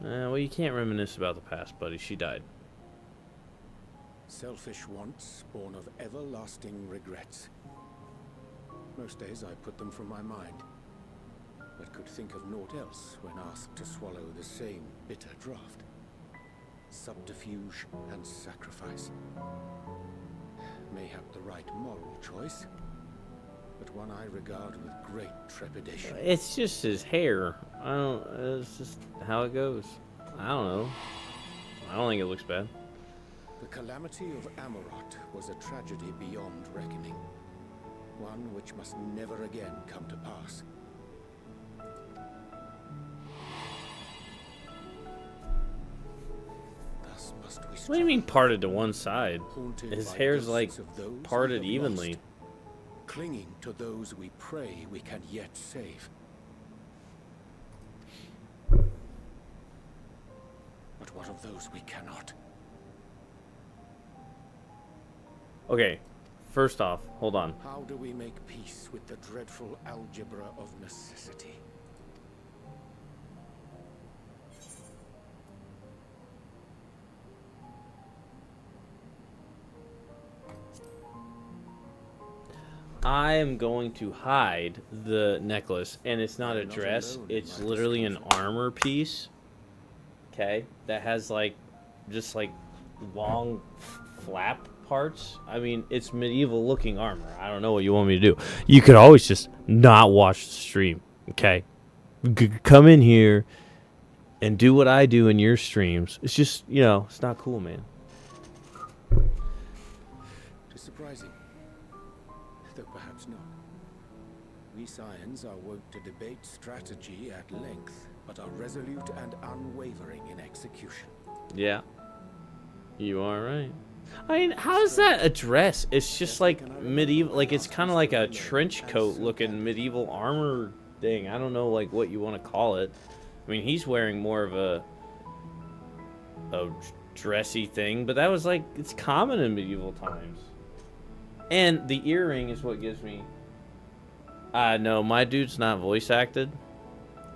Well, you can't reminisce about the past, buddy. She died. Selfish wants born of everlasting regrets. Most days I put them from my mind, but could think of naught else when asked to swallow the same bitter draught. Subterfuge and sacrifice. Mayhap the right moral choice, but one I regard with great trepidation. It's just his hair. I don't. It's just how it goes. I don't know. I don't think it looks bad. The calamity of Amarot was a tragedy beyond reckoning. One which must never again come to pass. Thus must we What do you mean parted to one side? haunted His by hair's ghosts like of those we parted have evenly. lost, clinging to those we pray we can yet save. But what of those we cannot? Okay, first off, hold on. How do we make peace with the dreadful algebra of necessity? I am going to hide the necklace, and it's not a You're not dress. alone in It's my literally an discomfort. armor piece. Okay, that has like, just like long flap parts. I mean, it's medieval looking armor. I don't know what you want me to do. You could always just not watch the stream. Okay, come in here and do what I do in your streams. It's just, you know, it's not cool, man. Tis surprising, though perhaps not. We scions are wont to debate strategy at length, but are resolute and unwavering in execution. Yeah, you are right. I mean, how is that a dress? It's just like medieval, like it's kind of like a trench coat looking medieval armor thing. I don't know like what you want to call it. I mean, he's wearing more of a dressy thing, but that was like, it's common in medieval times. And the earring is what gives me. No, my dude's not voice acted.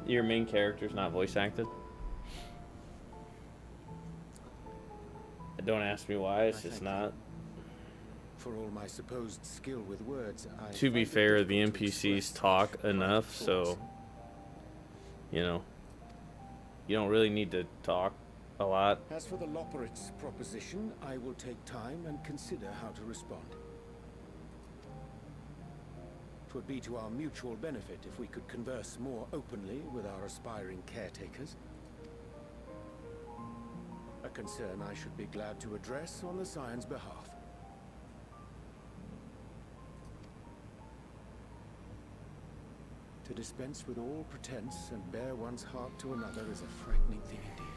Your main character's not voice acted. Don't ask me why. It's I just thank not. you. For all my supposed skill with words, I To be find it fair, the difficult to NPCs express talk private enough, thoughts. so you know, you don't really need to talk a lot. As for the Loporrit's proposition, I will take time and consider how to respond. 'Twould be to our mutual benefit if we could converse more openly with our aspiring caretakers. A concern I should be glad to address on the Scion's behalf. To dispense with all pretense and bare one's heart to another is a frightening thing indeed.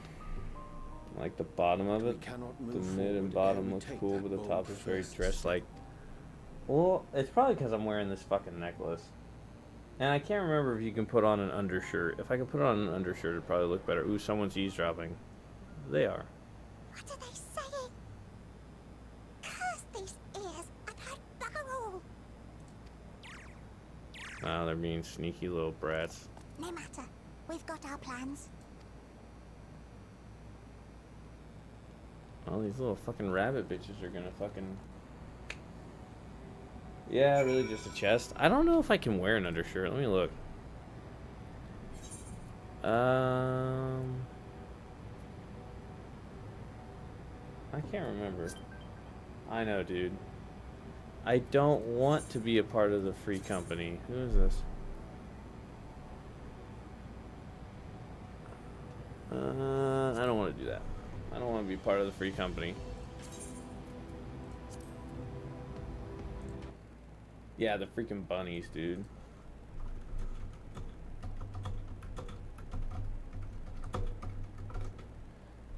Like the bottom of We it, cannot the move mid and forward ere bottom we looks take cool, that but the bold top is very first dressed step. like. Well, it's probably because I'm wearing this fucking necklace. And I can't remember if you can put on an undershirt. If I could put on an undershirt, it'd probably look better. Ooh, someone's eavesdropping. They are. What are they saying? Curse these ears and head bugger all. Ah, they're being sneaky little brats. No matter. We've got our plans. All these little fucking rabbit bitches are gonna fucking. Yeah, really just a chest. I don't know if I can wear an undershirt. Let me look. I can't remember. I know, dude. I don't want to be a part of the free company. Who is this? I don't want to do that. I don't want to be part of the free company. Yeah, the freaking bunnies, dude.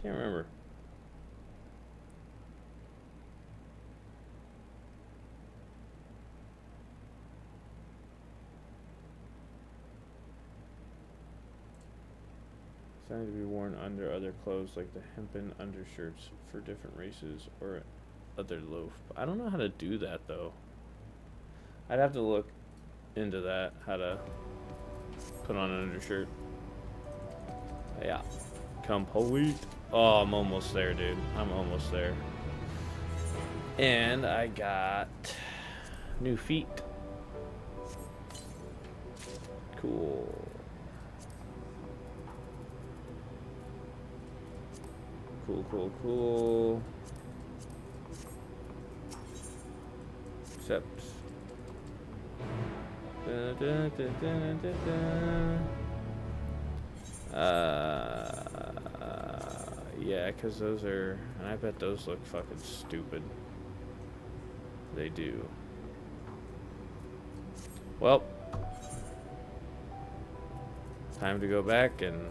Can't remember. Designed to be worn under other clothes like the hempen undershirts for different races or other loaf. I don't know how to do that though. I'd have to look into that, how to put on an undershirt. Yeah. Complete. Oh, I'm almost there, dude. I'm almost there. And I got new feet. Cool. Cool. Except. Yeah, because those are, and I bet those look fucking stupid. They do. Well, time to go back and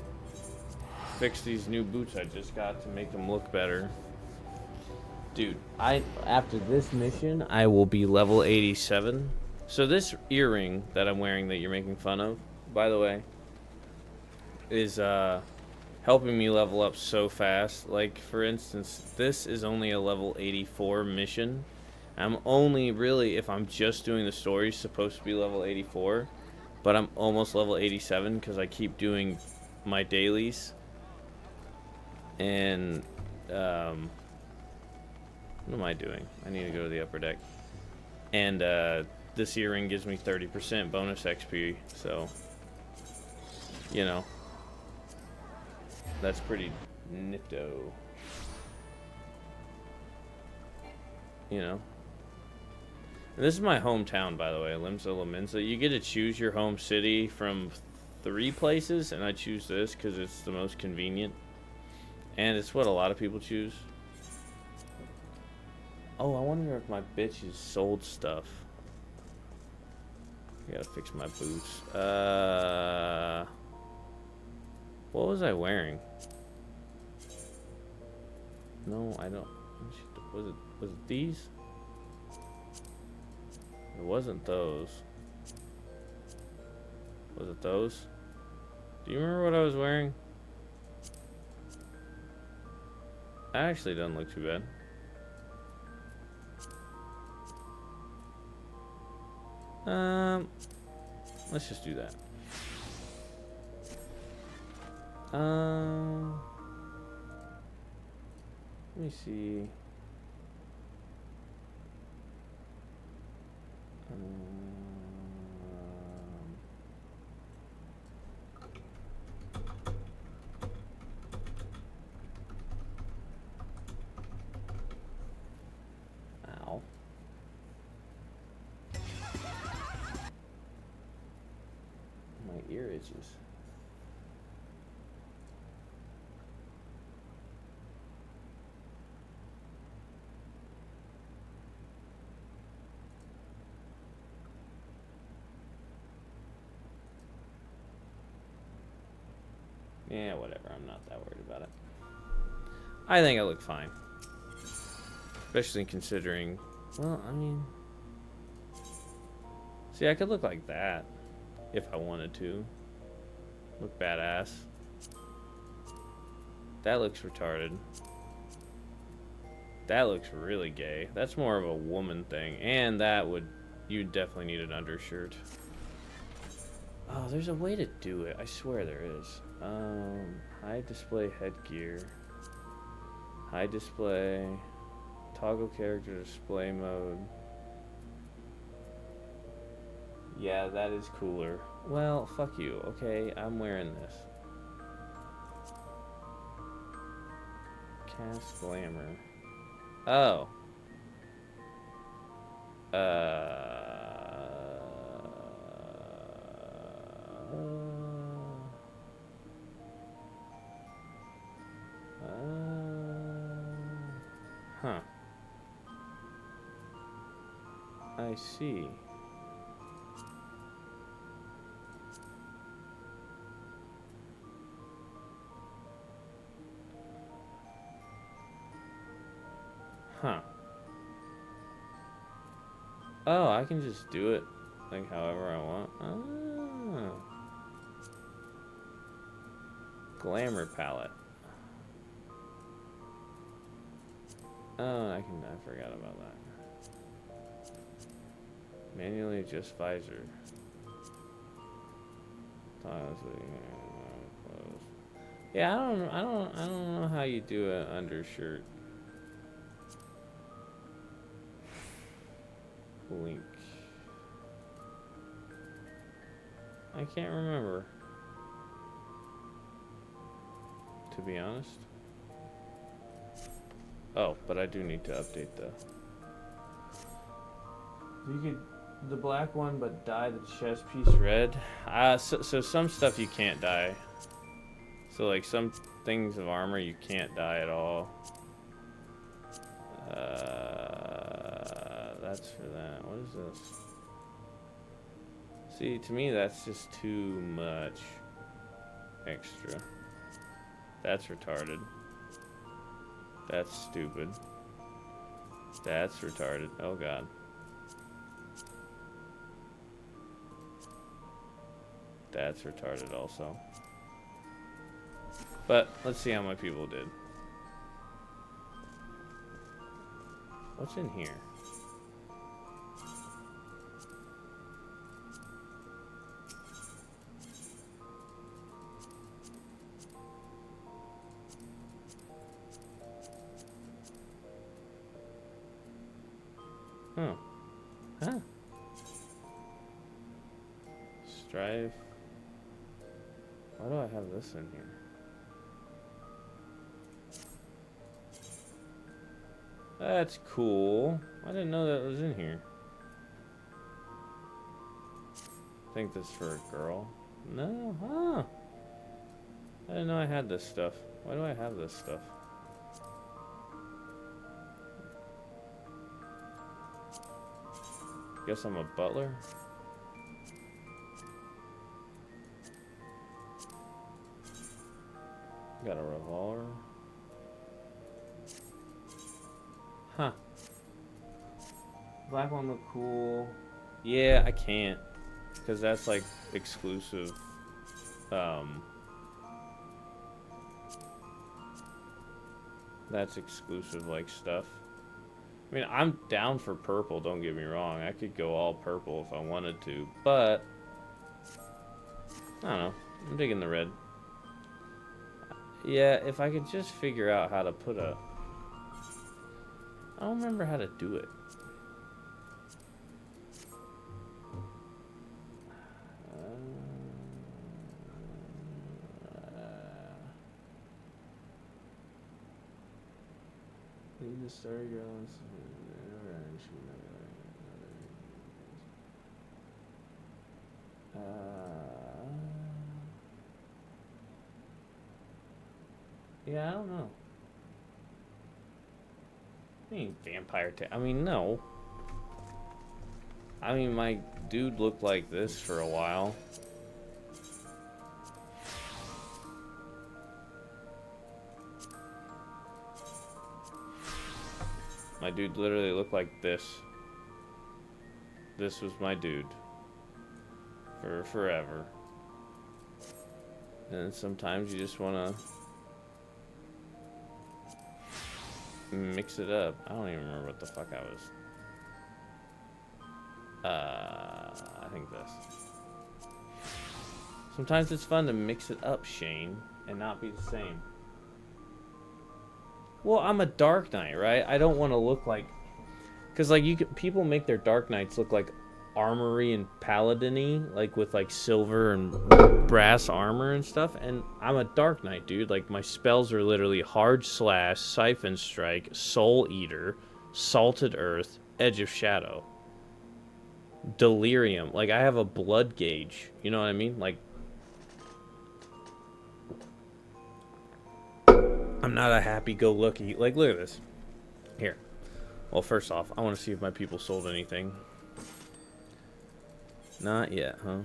fix these new boots I just got to make them look better. Dude, after this mission, I will be level 87. So this earring that I'm wearing that you're making fun of, by the way, is helping me level up so fast. Like, for instance, this is only a level 84 mission. I'm only really, if I'm just doing the story, supposed to be level 84. But I'm almost level 87 because I keep doing my dailies. And, what am I doing? I need to go to the upper deck. And, this earring gives me 30% bonus XP, so, you know, that's pretty nifto. You know. And this is my hometown, by the way, Limsa Lominsa. You get to choose your home city from 3 places, and I choose this because it's the most convenient. And it's what a lot of people choose. Oh, I wonder if my bitches sold stuff. I gotta fix my boots. What was I wearing? No, I don't. Was it these? It wasn't those. Was it those? Do you remember what I was wearing? That actually doesn't look too bad. Let's just do that. Let me see. Ow. My ear itches. Yeah, whatever. I'm not that worried about it. I think I look fine. Especially considering, well, I mean, see, I could look like that if I wanted to. Look badass. That looks retarded. That looks really gay. That's more of a woman thing. And that would, you definitely need an undershirt. Oh, there's a way to do it. I swear there is. Hide display headgear. Hide display. Toggle character display mode. Yeah, that is cooler. Well, fuck you. Okay, I'm wearing this. Cast glamour. Oh. Huh. I see. Huh. Oh, I can just do it like however I want. Oh. Glamour palette. Oh, I forgot about that. Manually adjust visor. Yeah, I don't know how you do an undershirt. Link. I can't remember, to be honest. Oh, but I do need to update the. You could the black one, but dye the chest piece red. So some stuff you can't dye. So like some things of armor you can't dye at all. That's for that. What is this? See, to me that's just too much extra. That's retarded. That's stupid. That's retarded. Oh god. That's retarded also. But let's see how my people did. What's in here? Huh. Strive. Why do I have this in here? That's cool. I didn't know that was in here. I think this is for a girl. No, huh? I didn't know I had this stuff. Why do I have this stuff? Guess I'm a butler. Got a revolver. Huh. Black one look cool. Yeah, I can't. Because that's like exclusive. That's exclusive like stuff. I mean, I'm down for purple, don't get me wrong. I could go all purple if I wanted to, but I don't know. I'm digging the red. Yeah, if I could just figure out how to put a don't remember how to do it. Leave the story girls. Yeah, I don't know. I mean, I mean, no. I mean, my dude looked like this for a while. My dude literally looked like this. This was my dude. For forever. And sometimes you just want to mix it up. I don't even remember what the fuck I was. I think this. Sometimes it's fun to mix it up, Shane, and not be the same. Well, I'm a Dark Knight, right? I don't want to look like, because like people make their Dark Knights look like armory and paladin-y, like with like silver and brass armor and stuff. And I'm a Dark Knight, dude. Like my spells are literally Hard Slash, Siphon Strike, Soul Eater, Salted Earth, Edge of Shadow, Delirium. Like I have a blood gauge. You know what I mean? Like I'm not a happy-go-lucky. Like look at this. Here. Well, first off, I want to see if my people sold anything. Not yet, huh?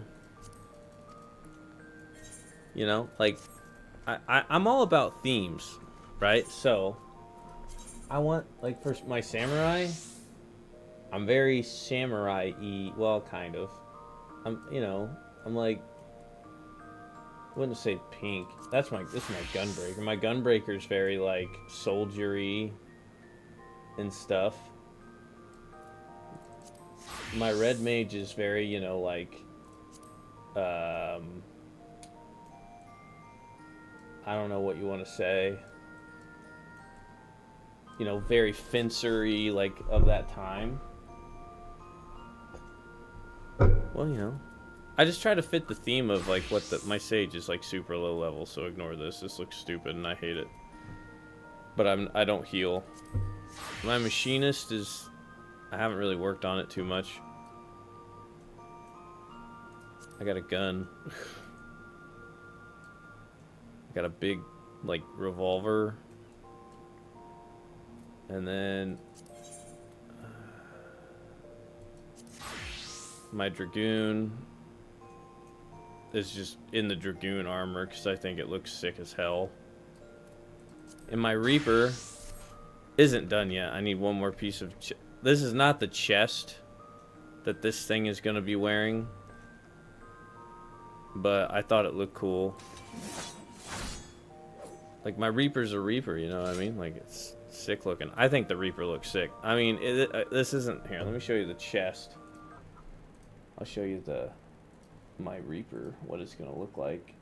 You know, like, I'm all about themes, right? So, I want, like, for my samurai, I'm very samurai-y, well, kind of. You know, I'm like, I wouldn't say pink. This is my gunbreaker. My gunbreaker's very, like, soldiery and stuff. My red mage is very, you know, like, I don't know what you want to say. You know, very fencery, like, of that time. Well, you know, I just try to fit the theme of, like, my sage is, like, super low level, so ignore this. This looks stupid, and I hate it. But I don't heal. My machinist is... I haven't really worked on it too much. I got a gun. I got a big, like, revolver. And then... my Dragoon is just in the Dragoon armor because I think it looks sick as hell. And my Reaper isn't done yet. I need one more piece of... This is not the chest that this thing is going to be wearing. But I thought it looked cool. Like, my Reaper's a Reaper, you know what I mean? Like, it's sick looking. I think the Reaper looks sick. I mean, this isn't... Here, let me show you the chest. I'll show you my Reaper, what it's going to look like.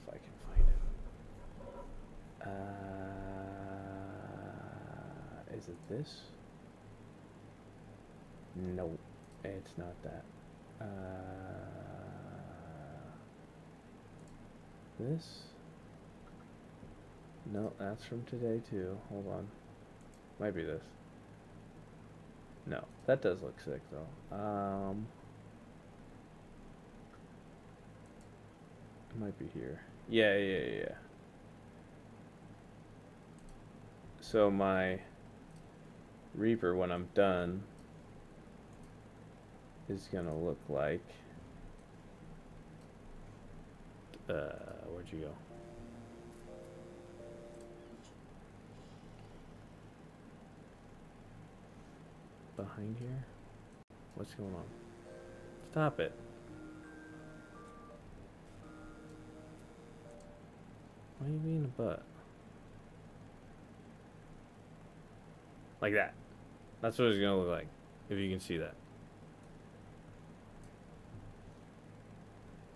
If I can find it. Is it this? No, it's not that. This? No, that's from today too. Hold on. Might be this. No, that does look sick though. It might be here. Yeah. So my Reaper, when I'm done, is gonna look like... where'd you go? Behind here? What's going on? Stop it. Why are you being a butt? Like that. That's what it's gonna look like, if you can see that.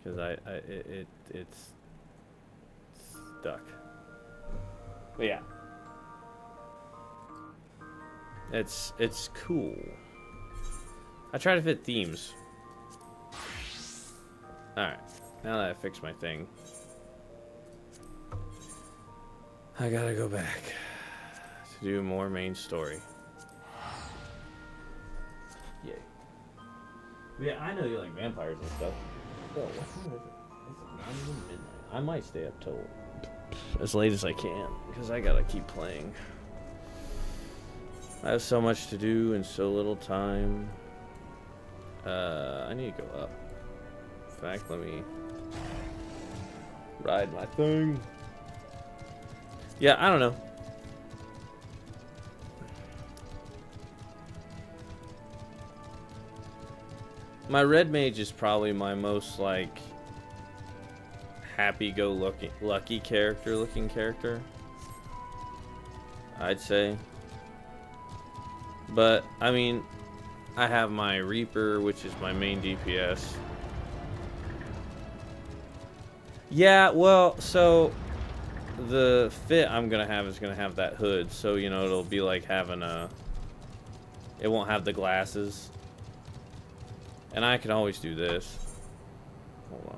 Because it's stuck. But yeah. It's cool. I try to fit themes. Alright, now that I fixed my thing, I gotta go back to do more main story. Yay. Yeah, I know you like vampires and stuff. Oh, what time is it? It's not even midnight. I might stay up till as late as I can, because I gotta keep playing. I have so much to do and so little time. I need to go up. In fact, let me ride my thing. Yeah, I don't know. My red mage is probably my most like happy-go-lucky character, I'd say. But I mean, I have my Reaper, which is my main DPS. Yeah, well, so the fit I'm gonna have is gonna have that hood, so you know it'll be like having a. It won't have the glasses. And I can always do this. Hold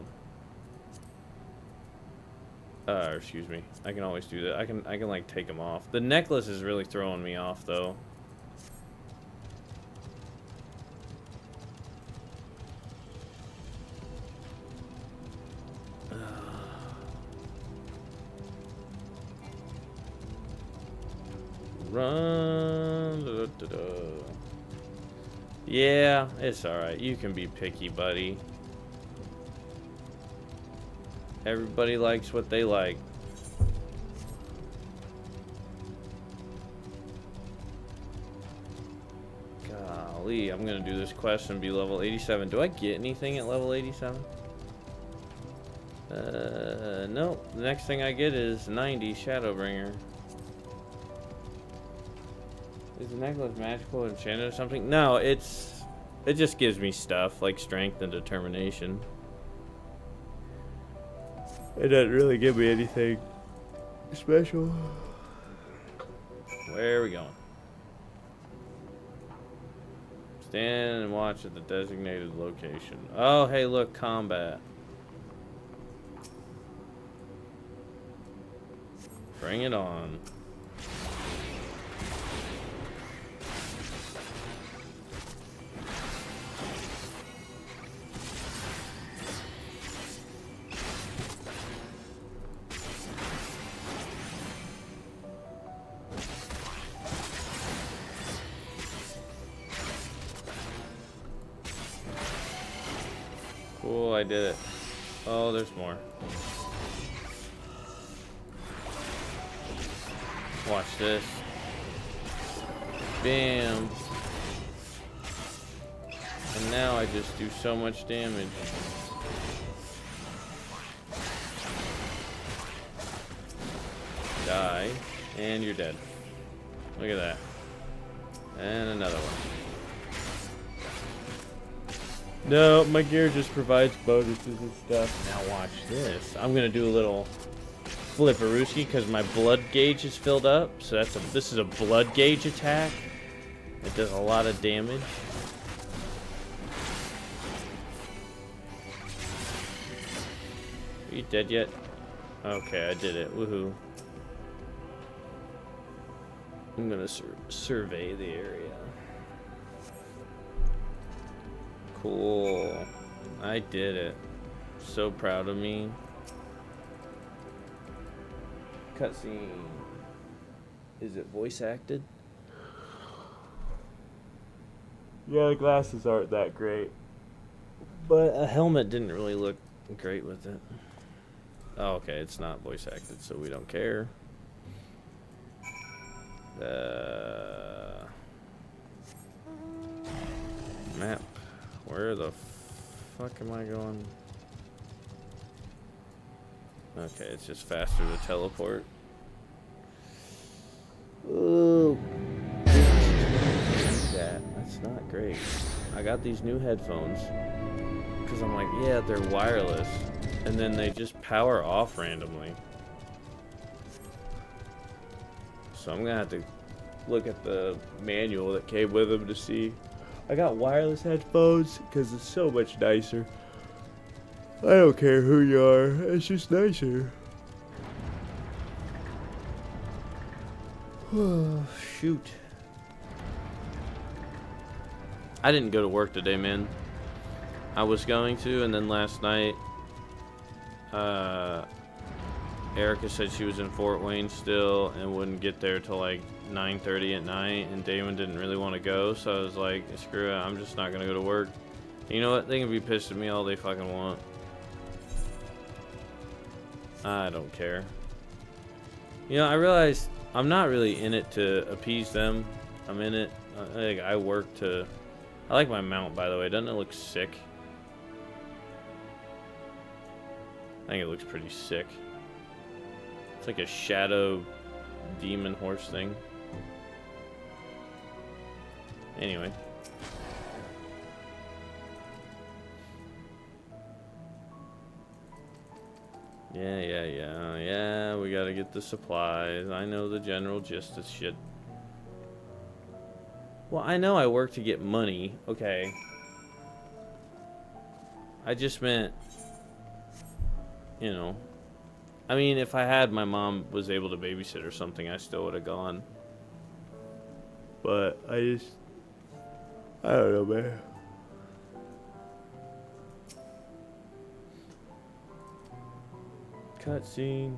on. Excuse me. I can always do that. I can like take them off. The necklace is really throwing me off though. Run. Da, da, da, da. Yeah, it's alright. You can be picky, buddy. Everybody likes what they like. Golly, I'm gonna do this quest and be level 87. Do I get anything at level 87? No. The next thing I get is 90 Shadowbringer. Is the necklace magical, enchanted or something? No, it just gives me stuff like strength and determination. It doesn't really give me anything special. Where are we going? Stand and watch at the designated location. Oh, hey, look, combat. Bring it on. Cool, I did it. Oh, there's more. Watch this. Bam. And now I just do so much damage. Die. And you're dead. Look at that. And another one. No, my gear just provides bonuses and stuff. Now watch this. I'm gonna do a little flipperooski because my blood gauge is filled up. So this is a blood gauge attack. It does a lot of damage. Are you dead yet? Okay, I did it. Woohoo. I'm gonna survey the area. Cool. I did it. So proud of me. Cutscene. Is it voice acted? Yeah, the glasses aren't that great. But a helmet didn't really look great with it. Oh, okay, it's not voice acted, so we don't care. Map. Where the fuck am I going? Okay, it's just faster to teleport. Ooh. That's not great. I got these new headphones because I'm like, yeah, they're wireless, and then they just power off randomly. So I'm gonna have to look at the manual that came with them to see. I got wireless headphones because it's so much nicer. I don't care who you are, it's just nicer. Shoot. I didn't go to work today, man. I was going to, and then last night, Erica said she was in Fort Wayne still and wouldn't get there till like 9:30 at night, and Damon didn't really want to go, so I was like, screw it, I'm just not gonna go to work. You know what? They can be pissed at me all they fucking want. I don't care. You know, I realized I'm not really in it to appease them. I'm in it. Like, I work to. I like my mount, by the way. Doesn't it look sick? I think it looks pretty sick. It's like a shadow demon horse thing. Anyway. Yeah, we gotta get the supplies. I know the general gist of shit. Well, I know I work to get money, okay. I just meant, you know. I mean, if I had, my mom was able to babysit or something, I still would have gone. But I don't know, man. Cutscene.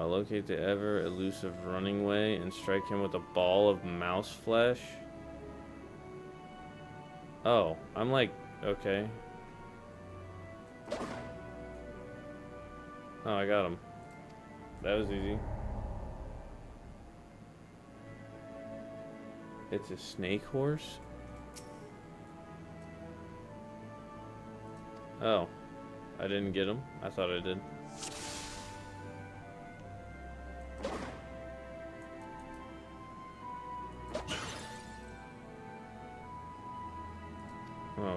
Locate the ever elusive running way and strike him with a ball of mouse flesh. Oh, I'm like, okay. Oh, I got him. That was easy. It's a snake horse? Oh, I didn't get him. I thought I did.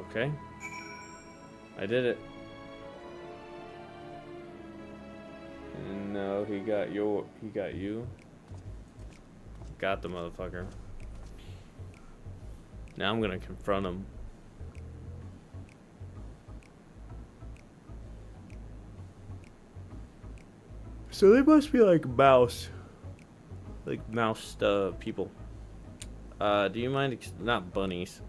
Okay. I did it. No, he got you. Got the motherfucker. Now I'm gonna confront him. So they must be like mouse people. Do you mind, not bunnies.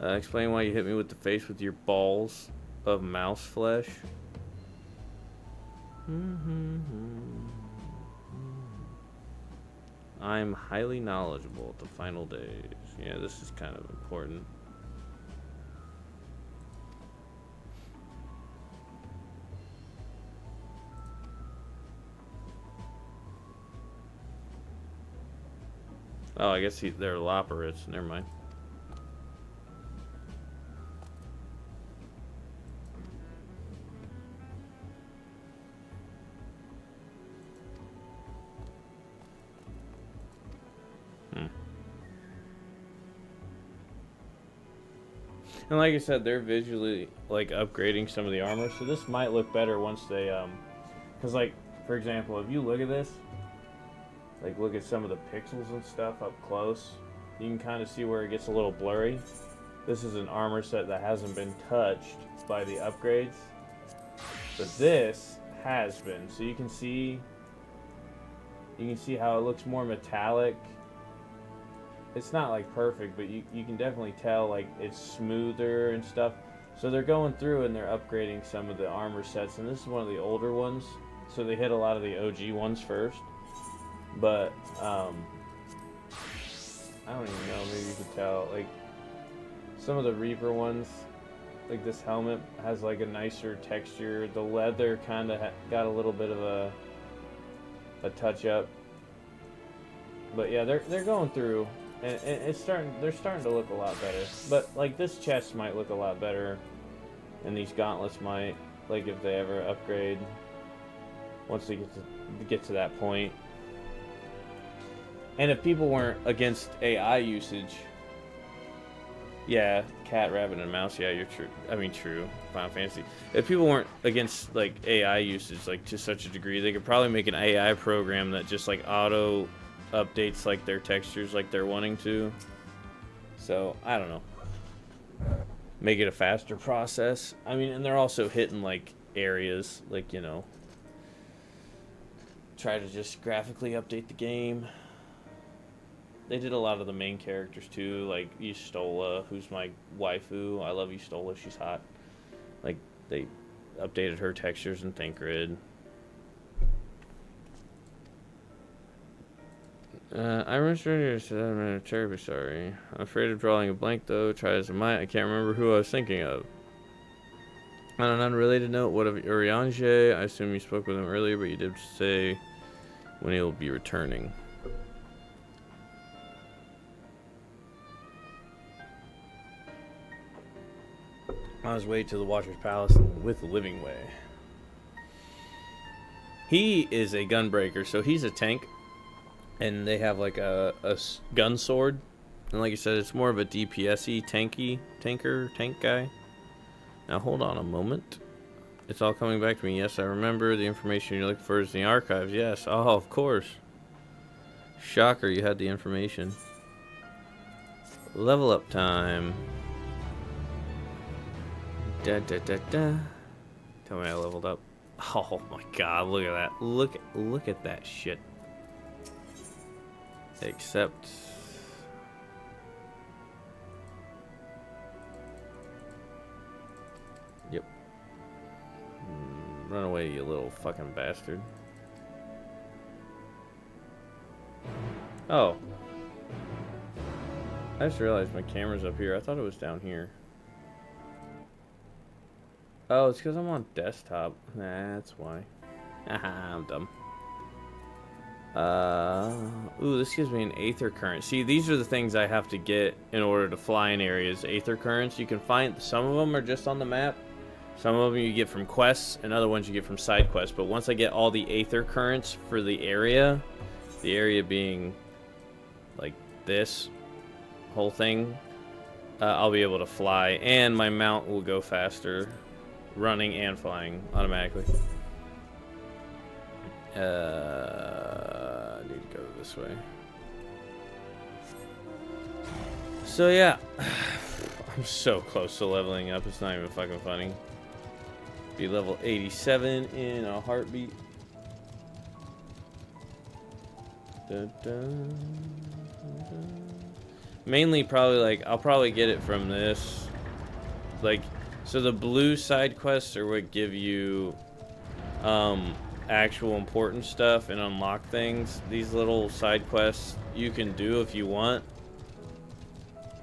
Explain why you hit me with the face with your balls of mouse flesh. I'm highly knowledgeable at the final days. Yeah, this is kind of important. Oh, I guess they're Loporrits. Never mind. And like I said, they're visually like upgrading some of the armor, so this might look better once they because like for example, if you look at this, like look at some of the pixels and stuff up close, you can kind of see where it gets a little blurry. This is an armor set that hasn't been touched by the upgrades, but this has been. So you can see how it looks more metallic. It's not like perfect, but you can definitely tell like it's smoother and stuff. So they're going through and they're upgrading some of the armor sets, and this is one of the older ones, so they hit a lot of the OG ones first. But I don't even know, maybe you could tell like some of the Reaper ones, like this helmet has like a nicer texture. The leather kind of got a little bit of a touch up. But yeah, they're going through. And they're starting to look a lot better. But like this chest might look a lot better, and these gauntlets might, like if they ever upgrade, once they get to that point. And if people weren't against AI usage, Yeah, cat, rabbit, and mouse. Yeah, you're true. I mean, true. Final Fantasy. If people weren't against like AI usage, like to such a degree, they could probably make an AI program that just like auto updates like their textures like they're wanting to. So I don't know. Make it a faster process. I mean, and they're also hitting like areas, like you know, try to just graphically update the game. They did a lot of the main characters too, like Yustola, who's my waifu. I love Yustola, she's hot. Like, they updated her textures in ThinkGrid. I'm terribly sorry. I'm afraid of drawing a blank though. Try as I might, I can't remember who I was thinking of. On an unrelated note, what of Urianger? I assume you spoke with him earlier, but you did say when he'll be returning. On his way to the Watcher's Palace with the Living Way. He is a gunbreaker, so he's a tank. And they have like a gun sword. And like I said, it's more of a DPS-y, tank guy. Now hold on a moment. It's all coming back to me. Yes, I remember. The information you're looking for is in the archives. Yes. Oh, of course. Shocker, you had the information. Level up time. Da da da da. Tell me I leveled up. Oh my god, look at that. Look at that shit. Except yep. Run away, you little fucking bastard. Oh. I just realized my camera's up here. I thought it was down here. Oh, it's because I'm on desktop. Nah, that's why. Haha, I'm dumb. Ooh, this gives me an Aether Current. See, these are the things I have to get in order to fly in areas. Aether Currents, you can find, some of them are just on the map. Some of them you get from quests, and other ones you get from side quests. But once I get all the Aether Currents for the area being like this whole thing, I'll be able to fly, and my mount will go faster. Running and flying automatically. I need to go this way. So yeah, I'm so close to leveling up. It's not even fucking funny. Be level 87 in a heartbeat. Dun, dun, dun, dun. Mainly, probably like I'll probably get it from this, like. So the blue side quests are what give you actual important stuff and unlock things. These little side quests you can do if you want.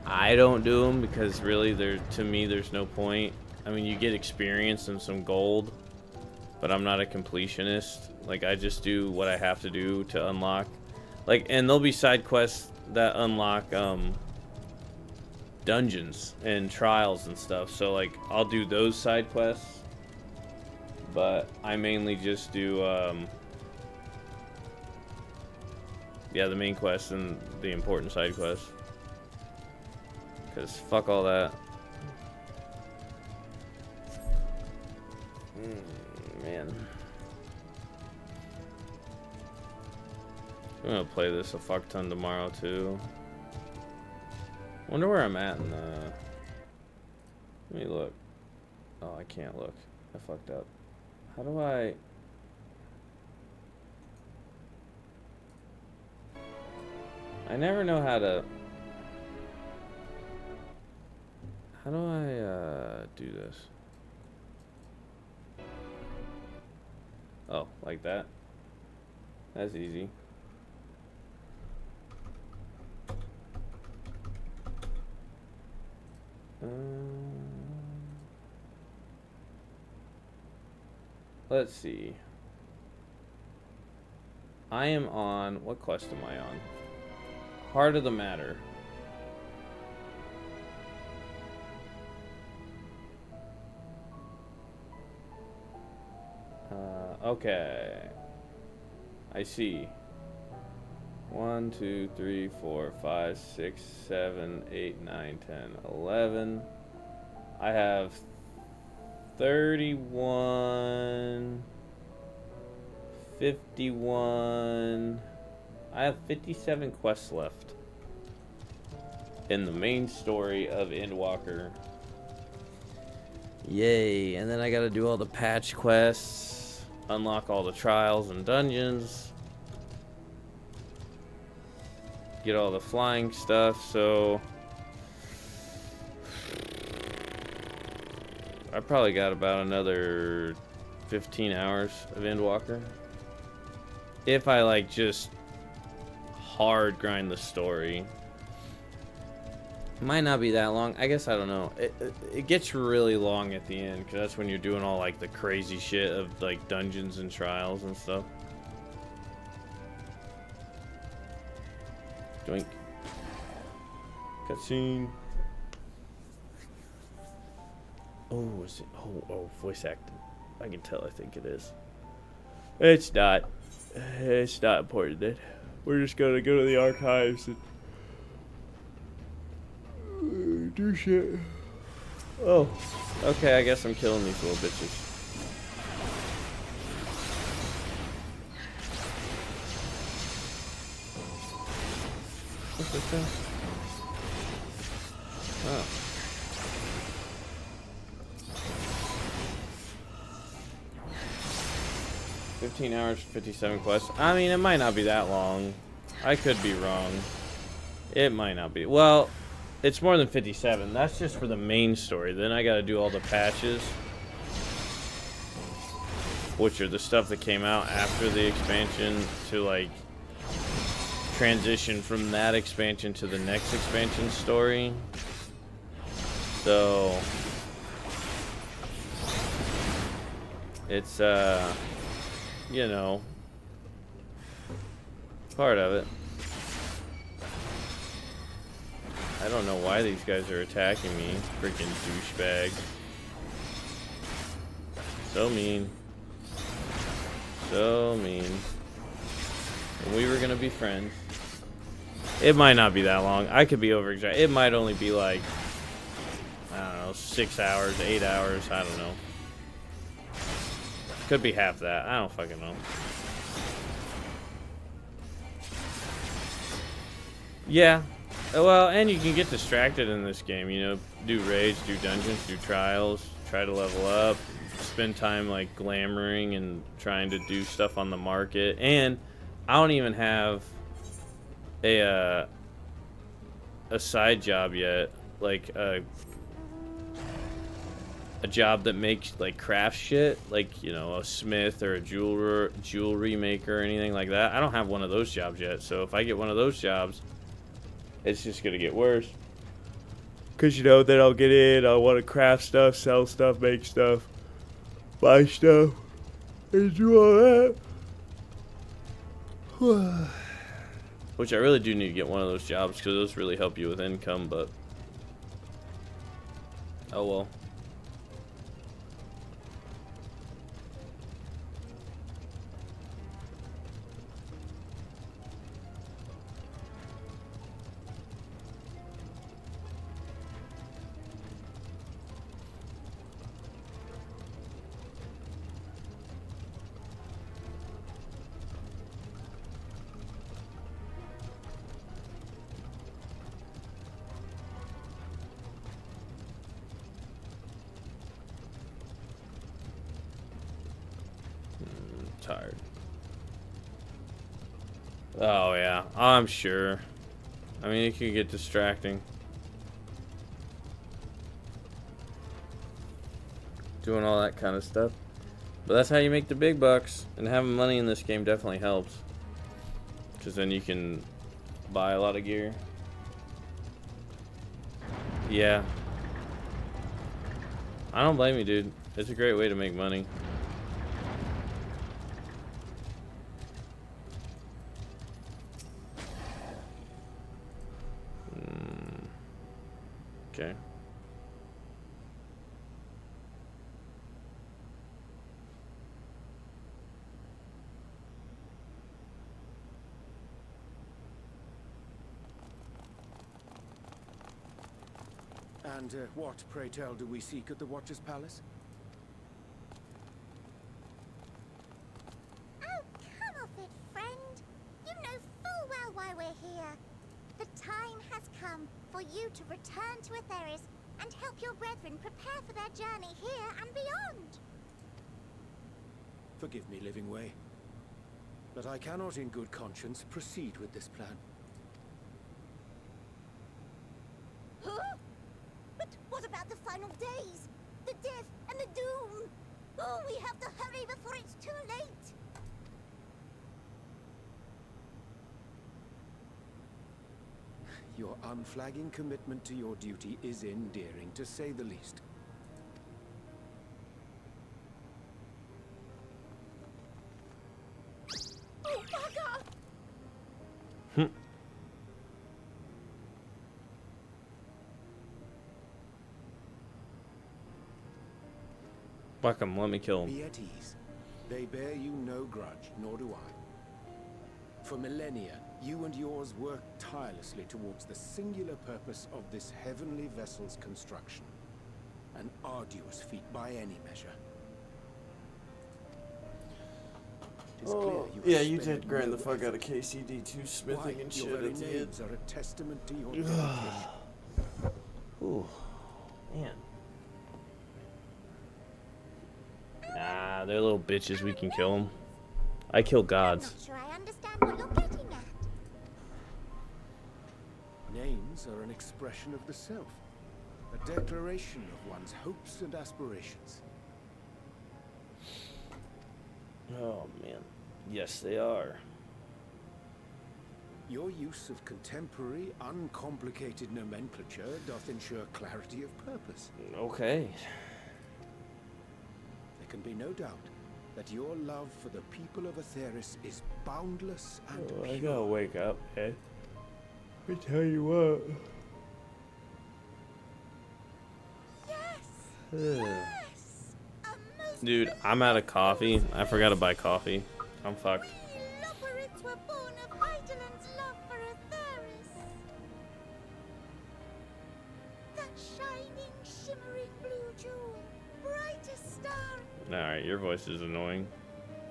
I don't do them because really to me there's no point. I mean, you get experience and some gold, but I'm not a completionist. Like, I just do what I have to do to unlock. Like, and there'll be side quests that unlock dungeons and trials and stuff, so like I'll do those side quests, but I mainly just do yeah, the main quests and the important side quests, because fuck all that. Man, I'm gonna play this a fuck ton tomorrow too. Wonder where I'm at in the... Let me look. Oh, I can't look. I fucked up. How do I... I never know how to... How do I, do this? Oh, like that? That's easy. Let's see. I am on... What quest am I on? Heart of the Matter. Okay. I see. 1, 2, 3, 4, 5, 6, 7, 8, 9, 10, 11. I have 31, 51. I have 57 quests left in the main story of Endwalker. Yay, and then I gotta do all the patch quests, unlock all the trials and dungeons, get all the flying stuff, so I probably got about another 15 hours of Endwalker. If I like just hard grind the story. Might not be that long. I guess I don't know. It gets really long at the end because that's when you're doing all like the crazy shit of like dungeons and trials and stuff. Doink. Cutscene. Oh, is it? Oh, voice acting. I can tell. I think it is. It's not. It's not important then. We're just gonna go to the archives and do shit. Oh, okay. I guess I'm killing these little bitches. What's this thing? Oh. $15 hours, 57 quests. I mean, it might not be that long. I could be wrong. It might not be. Well, it's more than 57. That's just for the main story. Then I gotta do all the patches, which are the stuff that came out after the expansion to like transition from that expansion to the next expansion story. So it's you know, part of it. I don't know why these guys are attacking me. Freaking douchebag. So mean. So mean. And we were gonna be friends. It might not be that long. I could be over exaggerating. It might only be like, I don't know, 6 hours, 8 hours. I don't know. Could be half that. I don't fucking know. Yeah. Well, and you can get distracted in this game, you know, do raids, do dungeons, do trials, try to level up, spend time like glamoring and trying to do stuff on the market. And I don't even have a side job yet, like a job that makes like craft shit, like, you know, a smith or a jewelry maker or anything like that. I don't have one of those jobs yet, so if I get one of those jobs, it's just gonna get worse. Cause you know, then I'll get in, I'll want to craft stuff, sell stuff, make stuff, buy stuff, and do all that. Which I really do need to get one of those jobs because those really help you with income, but oh well. Tired. Oh yeah, I'm sure. I mean, it can get distracting. Doing all that kind of stuff. But that's how you make the big bucks. And having money in this game definitely helps. Because then you can buy a lot of gear. Yeah. I don't blame you, dude. It's a great way to make money. Okay. And what, pray tell, do we seek at the Watcher's Palace? Oh, come off it, friend. You know full well why we're here. The time has come for you to return to Atheris and help your brethren prepare for their journey here and beyond. Forgive me, Living Way, but I cannot in good conscience proceed with this plan. Huh? But what about the final days? The death and the doom? Oh, we have to hurry before it's too late. Your unflagging commitment to your duty is endearing, to say the least. Oh, bugger! Fuck him, let me kill him. Be at ease. They bear you no grudge, nor do I. For millennia, you and yours worked tirelessly towards the singular purpose of this heavenly vessel's construction. An arduous feat by any measure. It is clear you have Yeah, you spared did grind no the fuck out of effort. KCD2 smithing Why, and your shit very at the end. names are a testament to your dedication. Ooh, man. Nah, they're little bitches. We can kill them. I kill I'm gods. not sure I understand what you're getting at. Names are an expression of the self, a declaration of one's hopes and aspirations. Oh man, yes they are. Your use of contemporary, uncomplicated nomenclature doth ensure clarity of purpose. Okay. There can be no doubt that your love for the people of Atheris is boundless and Oh, I pure. gotta wake up, Ed. I tell you what. Yes! Yes! A most Dude, I'm out of coffee. I forgot to buy coffee. I'm fucked. We Loporrits were born of Hydaelyn's love for Atheris. That shining, shimmering blue jewel, brightest star. Alright, your voice is annoying.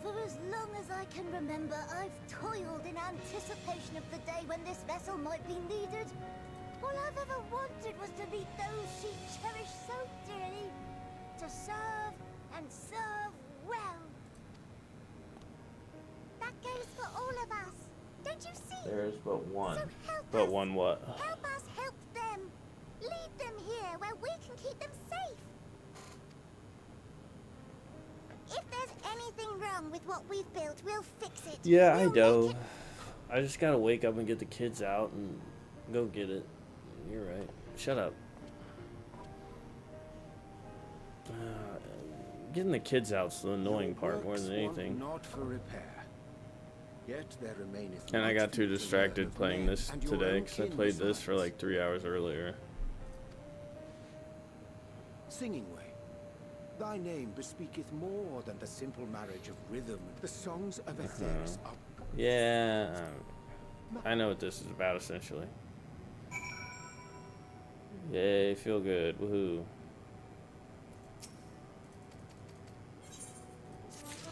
For as long as I can remember, I've toiled in anticipation of the day when this vessel might be needed. All I've ever wanted was to meet those she cherished so dearly, to serve and serve well. That goes for all of us. Don't you see? There is but one. So help But us. one what? Help us help them. Lead them here where we can keep them safe. If there's anything wrong with what we've built, we'll fix it. Yeah, I We'll make know. it- I just gotta wake up and get the kids out and go get it. You're right. Shut up. Getting the kids out's the annoying Your part more than works want anything. Not for repair. Yet there remaineth And I much got too for you to learn distracted of playing men this and your today own because I kin played this for besides. like 3 hours earlier. Singing Way, thy name bespeaketh more than the simple marriage of rhythm. The songs of Atheris are Yeah, I know what this is about essentially. Yay, feel good. Woohoo.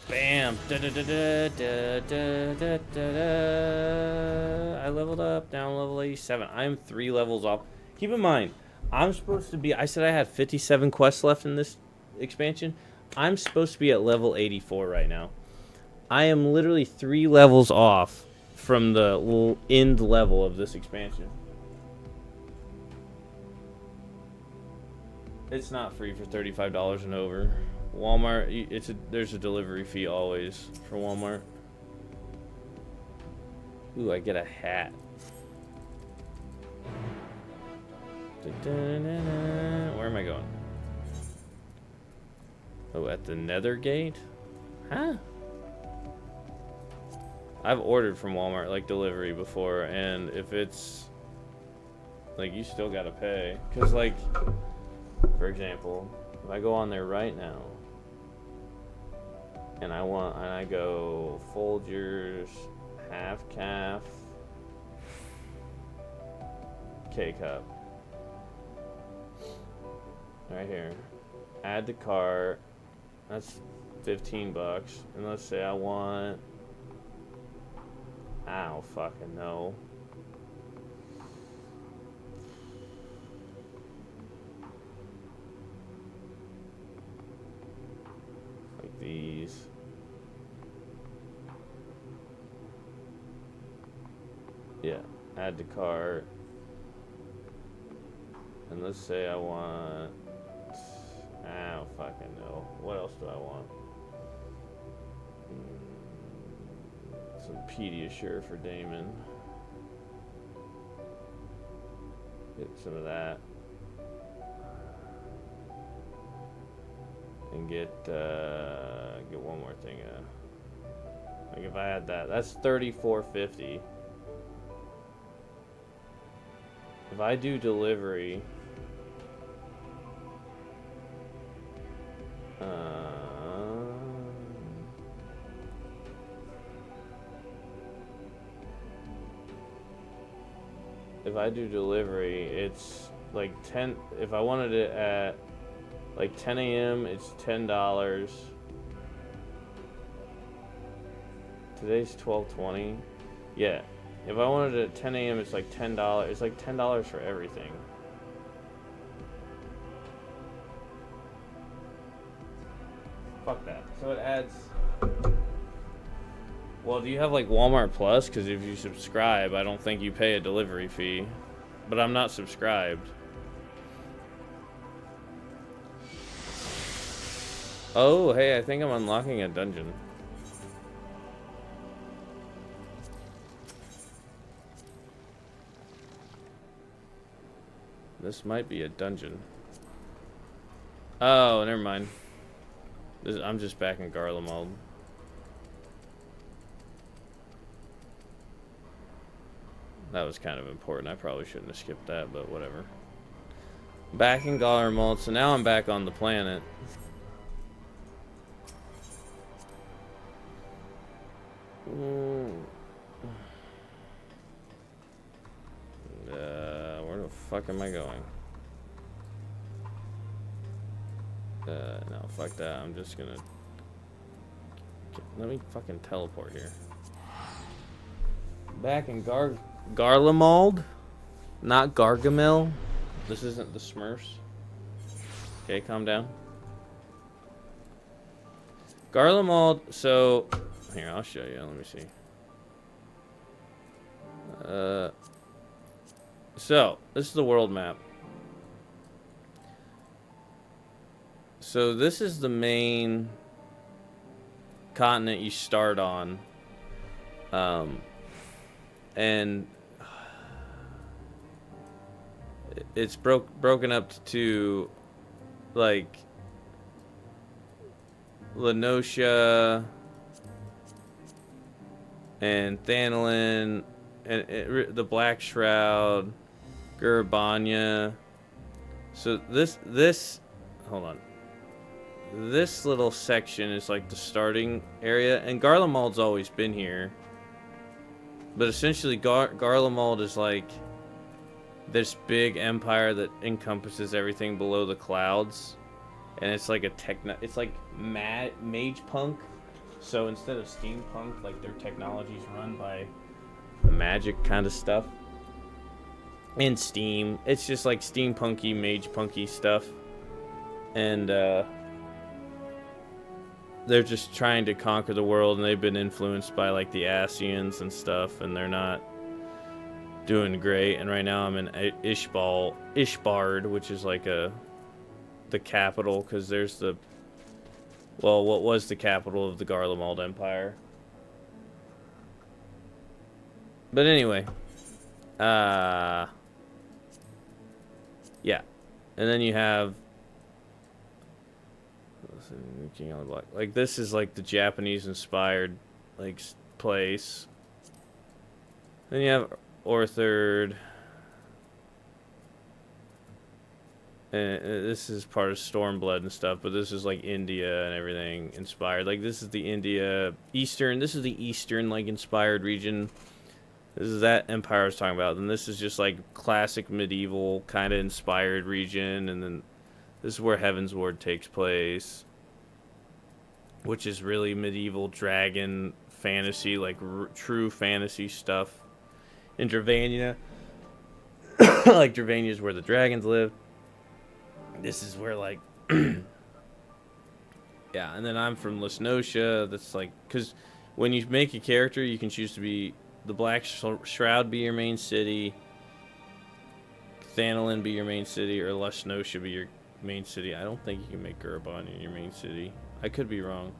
Bam! Da da da da da da da da da. I leveled up, down level 87. I'm 3 levels off. Keep in mind, I'm supposed to be. I said I had 57 quests left in this expansion. I'm supposed to be at level 84 right now. I am literally 3 levels off from the end level of this expansion. It's not free for $35 and over. Walmart, there's a delivery fee always for Walmart. Ooh, I get a hat. Where am I going? Oh, at the Nether Gate? Huh? I've ordered from Walmart, like, delivery before, and if it's... like, you still gotta pay. Because, like, for example, if I go on there right now, and I go Folgers, half calf, K-cup. right here. Add to cart. That's $15. And let's say I want. I don't fucking know. Like these. Yeah, add to cart. And let's say I want. I don't fucking know. What else do I want? Some Pediasure for Damon. Get some of that. And get one more thing. Like if I had that, that's $34.50. If I do delivery, it's like 10. If I wanted it at like 10 a.m., it's $10. Today's 12:20. Yeah. If I wanted it at 10 a.m., it's like $10. It's like $10 for everything. Fuck that. So it adds. Well, do you have like Walmart Plus? Because if you subscribe, I don't think you pay a delivery fee. But I'm not subscribed. Oh, hey, I think I'm unlocking a dungeon. This might be a dungeon. Oh, never mind. I'm just back in Garlemald. That was kind of important. I probably shouldn't have skipped that, but whatever. Back in Garlemald, so now I'm back on the planet. Where the fuck am I going? No, fuck that. I'm just gonna... Let me fucking teleport here. Back in Garlemald? Not Gargamel? This isn't the Smurfs. Okay, calm down. Garlemald, so... Here, I'll show you. Let me see. So, this is the world map. So, this is the main continent you start on. And it's broken up to, like, Lenosha and Thanalin and the Black Shroud, Gurabanya. So this hold on. This little section is like the starting area, and Garlemald's always been here. But essentially, Garlemald is like this big empire that encompasses everything below the clouds, and it's like it's like mage punk. So instead of steampunk, like their technology's run by magic kind of stuff. And steam. It's just like steampunky, mage punky stuff. And they're just trying to conquer the world, and they've been influenced by like the Asians and stuff, and they're not doing great. And right now I'm in Ishbard, which is like the capital, because there's what was the capital of the Garlemald Empire. But anyway, yeah. And then you have King on the Block. Like, this is like the Japanese inspired like place. Then you have Orthard. And this is part of Stormblood and stuff, but this is like India and everything inspired. Like, this is the Eastern like inspired region. This is that empire I was talking about. And this is just like classic medieval kind of inspired region. And then This is where Heaven's Ward takes place, which is really medieval dragon fantasy, like true fantasy stuff. In Dravania, like Dravania is where the dragons live. This is where like, yeah. And then I'm from Lesnotia. That's like, because when you make a character, you can choose to be the Black Shroud be your main city, Thanalin be your main city, or Lesnotia be your main city. I don't think you can make Gurabon your main city. I could be wrong.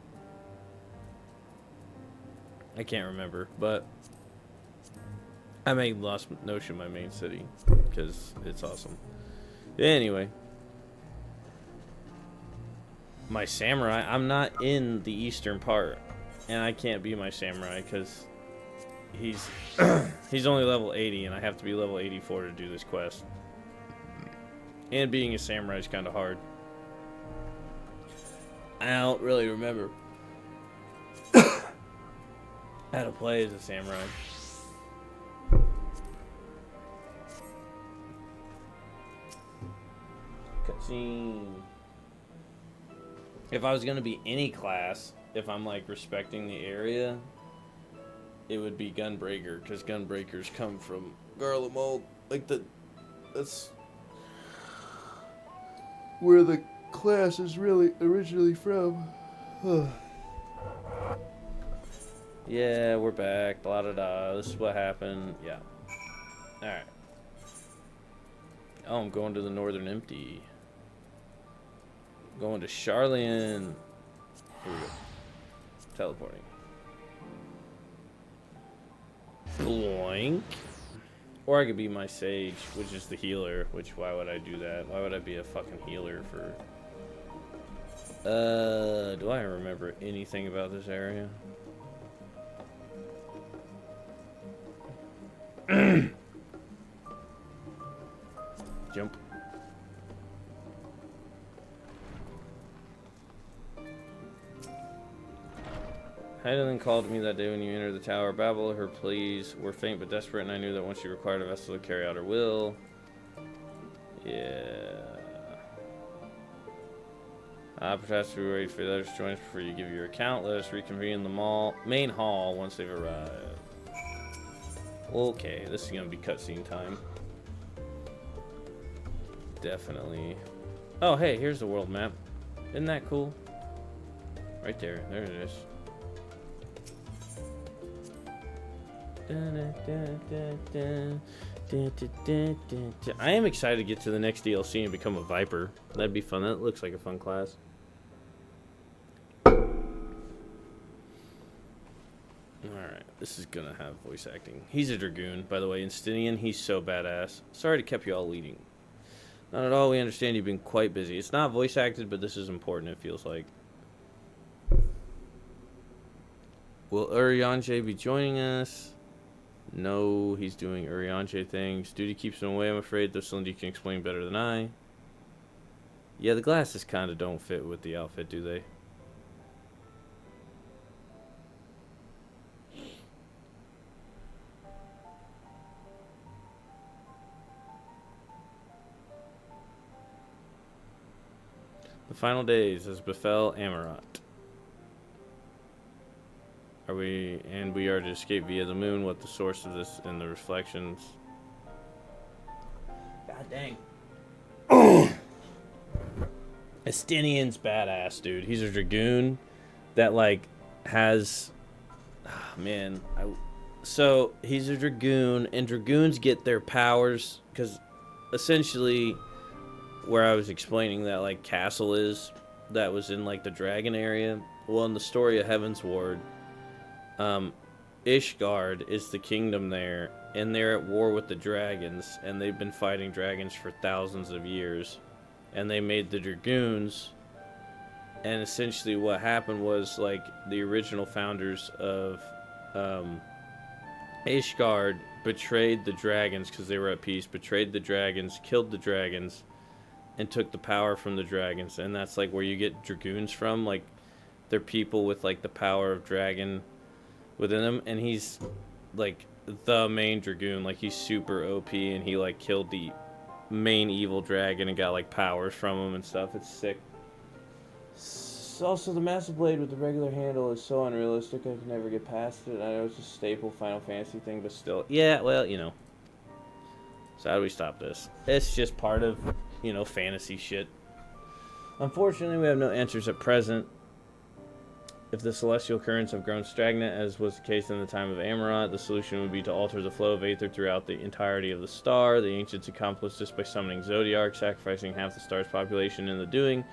I can't remember, but I made Lesnotia my main city because it's awesome. Anyway, my samurai, I'm not in the eastern part, and I can't be my samurai because he's he's only level 80, and I have to be level 84 to do this quest. And being a samurai is kind of hard. I don't really remember how to play as a samurai. Cutscene. If I was gonna be any class, if I'm like respecting the area, it would be Gunbreaker, because Gunbreakers come from Garlemald. Like that's where the class is really originally from. Yeah, we're back. Blah da da. This is what happened. Yeah. Alright. Oh, I'm going to the Northern Empty. Going to Sharlayan. Here we go. Teleporting. Bloink. Or I could be my sage, which is the healer. Which, why would I do that? Why would I be a fucking healer for... do I remember anything about this area? Jump. Hydaelyn called to me that day when you entered the tower. Babel, her pleas were faint but desperate, and I knew that once she required a vessel to carry out her will. Yeah. Perhaps we wait for the others to join us before you give your account. Let us reconvene in the main hall once they've arrived. Okay, this is gonna be cutscene time. Definitely. Oh, hey, here's the world map. Isn't that cool? Right there. There it is. I am excited to get to the next DLC and become a Viper. That'd be fun. That looks like a fun class. Alright, this is gonna have voice acting. He's a Dragoon, by the way. Instinian, he's so badass. Sorry to keep you all waiting. Not at all, we understand you've been quite busy. It's not voice acted, but this is important, it feels like. Will Urianger be joining us? No, he's doing Urianger things. Duty keeps him away, I'm afraid, though Cindy can explain better than I. Yeah, the glasses kind of don't fit with the outfit, do they? The final days as befell Amarat. We are to escape via the moon. What the source of this and the reflections. God dang. Estinian's badass, dude. He's a Dragoon that like has man, so he's a Dragoon, and Dragoons get their powers because essentially where I was explaining that like castle is that was in like the dragon area. Well, in the story of Heaven's Ward, Ishgard is the kingdom there, and they're at war with the dragons, and they've been fighting dragons for thousands of years, and they made the Dragoons, and essentially what happened was like the original founders of Ishgard betrayed the dragons because they were at peace, betrayed the dragons, killed the dragons, and took the power from the dragons, and that's like where you get Dragoons from. Like they're people with like the power of dragon within them, and he's like the main Dragoon. Like he's super OP, and he like killed the main evil dragon and got like powers from him and stuff. It's sick. Also, the Massive Blade with the regular handle is so unrealistic. I could never get past it. I know it's a staple Final Fantasy thing, but still. Yeah, well, you know. So how do we stop this? It's just part of, you know, fantasy shit. Unfortunately, we have no answers at present. If the celestial currents have grown stagnant, as was the case in the time of Amarant, the solution would be to alter the flow of Aether throughout the entirety of the star. The ancients accomplished this by summoning Zodiark, sacrificing half the star's population in the doing.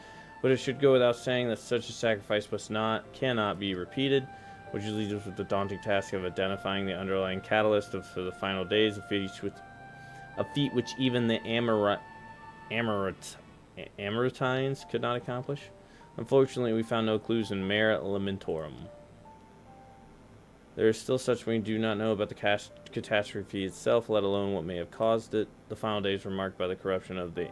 But it should go without saying that such a sacrifice cannot be repeated, which leaves us with the daunting task of identifying the underlying catalyst for the final days, a feat which even the Amarantians could not accomplish. Unfortunately, we found no clues in Mare Lamentorum. There is still such we do not know about the catastrophe itself, let alone what may have caused it. The final days were marked by the corruption of the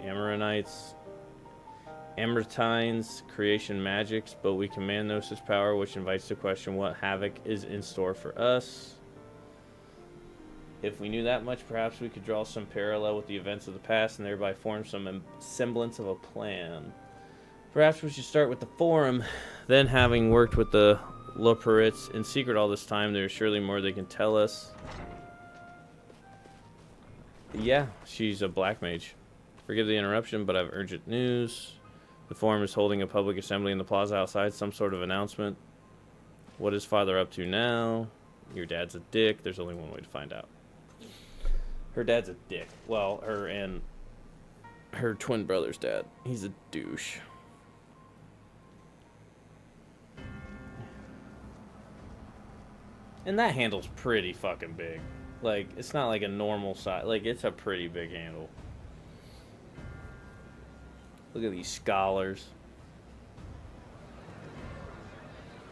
Amarantines' creation magics, but we command Gnosis power, which invites to question what havoc is in store for us. If we knew that much, perhaps we could draw some parallel with the events of the past and thereby form some semblance of a plan. Perhaps we should start with the Forum, then having worked with the Loporrits in secret all this time, there's surely more they can tell us. Yeah, she's a black mage. Forgive the interruption, but I have urgent news. The Forum is holding a public assembly in the plaza outside, some sort of announcement. What is Father up to now? Your dad's a dick. There's only one way to find out. Her dad's a dick. Well, her and her twin brother's dad. He's a douche. And that handle's pretty fucking big. Like, it's not like a normal size. Like, it's a pretty big handle. Look at these scholars.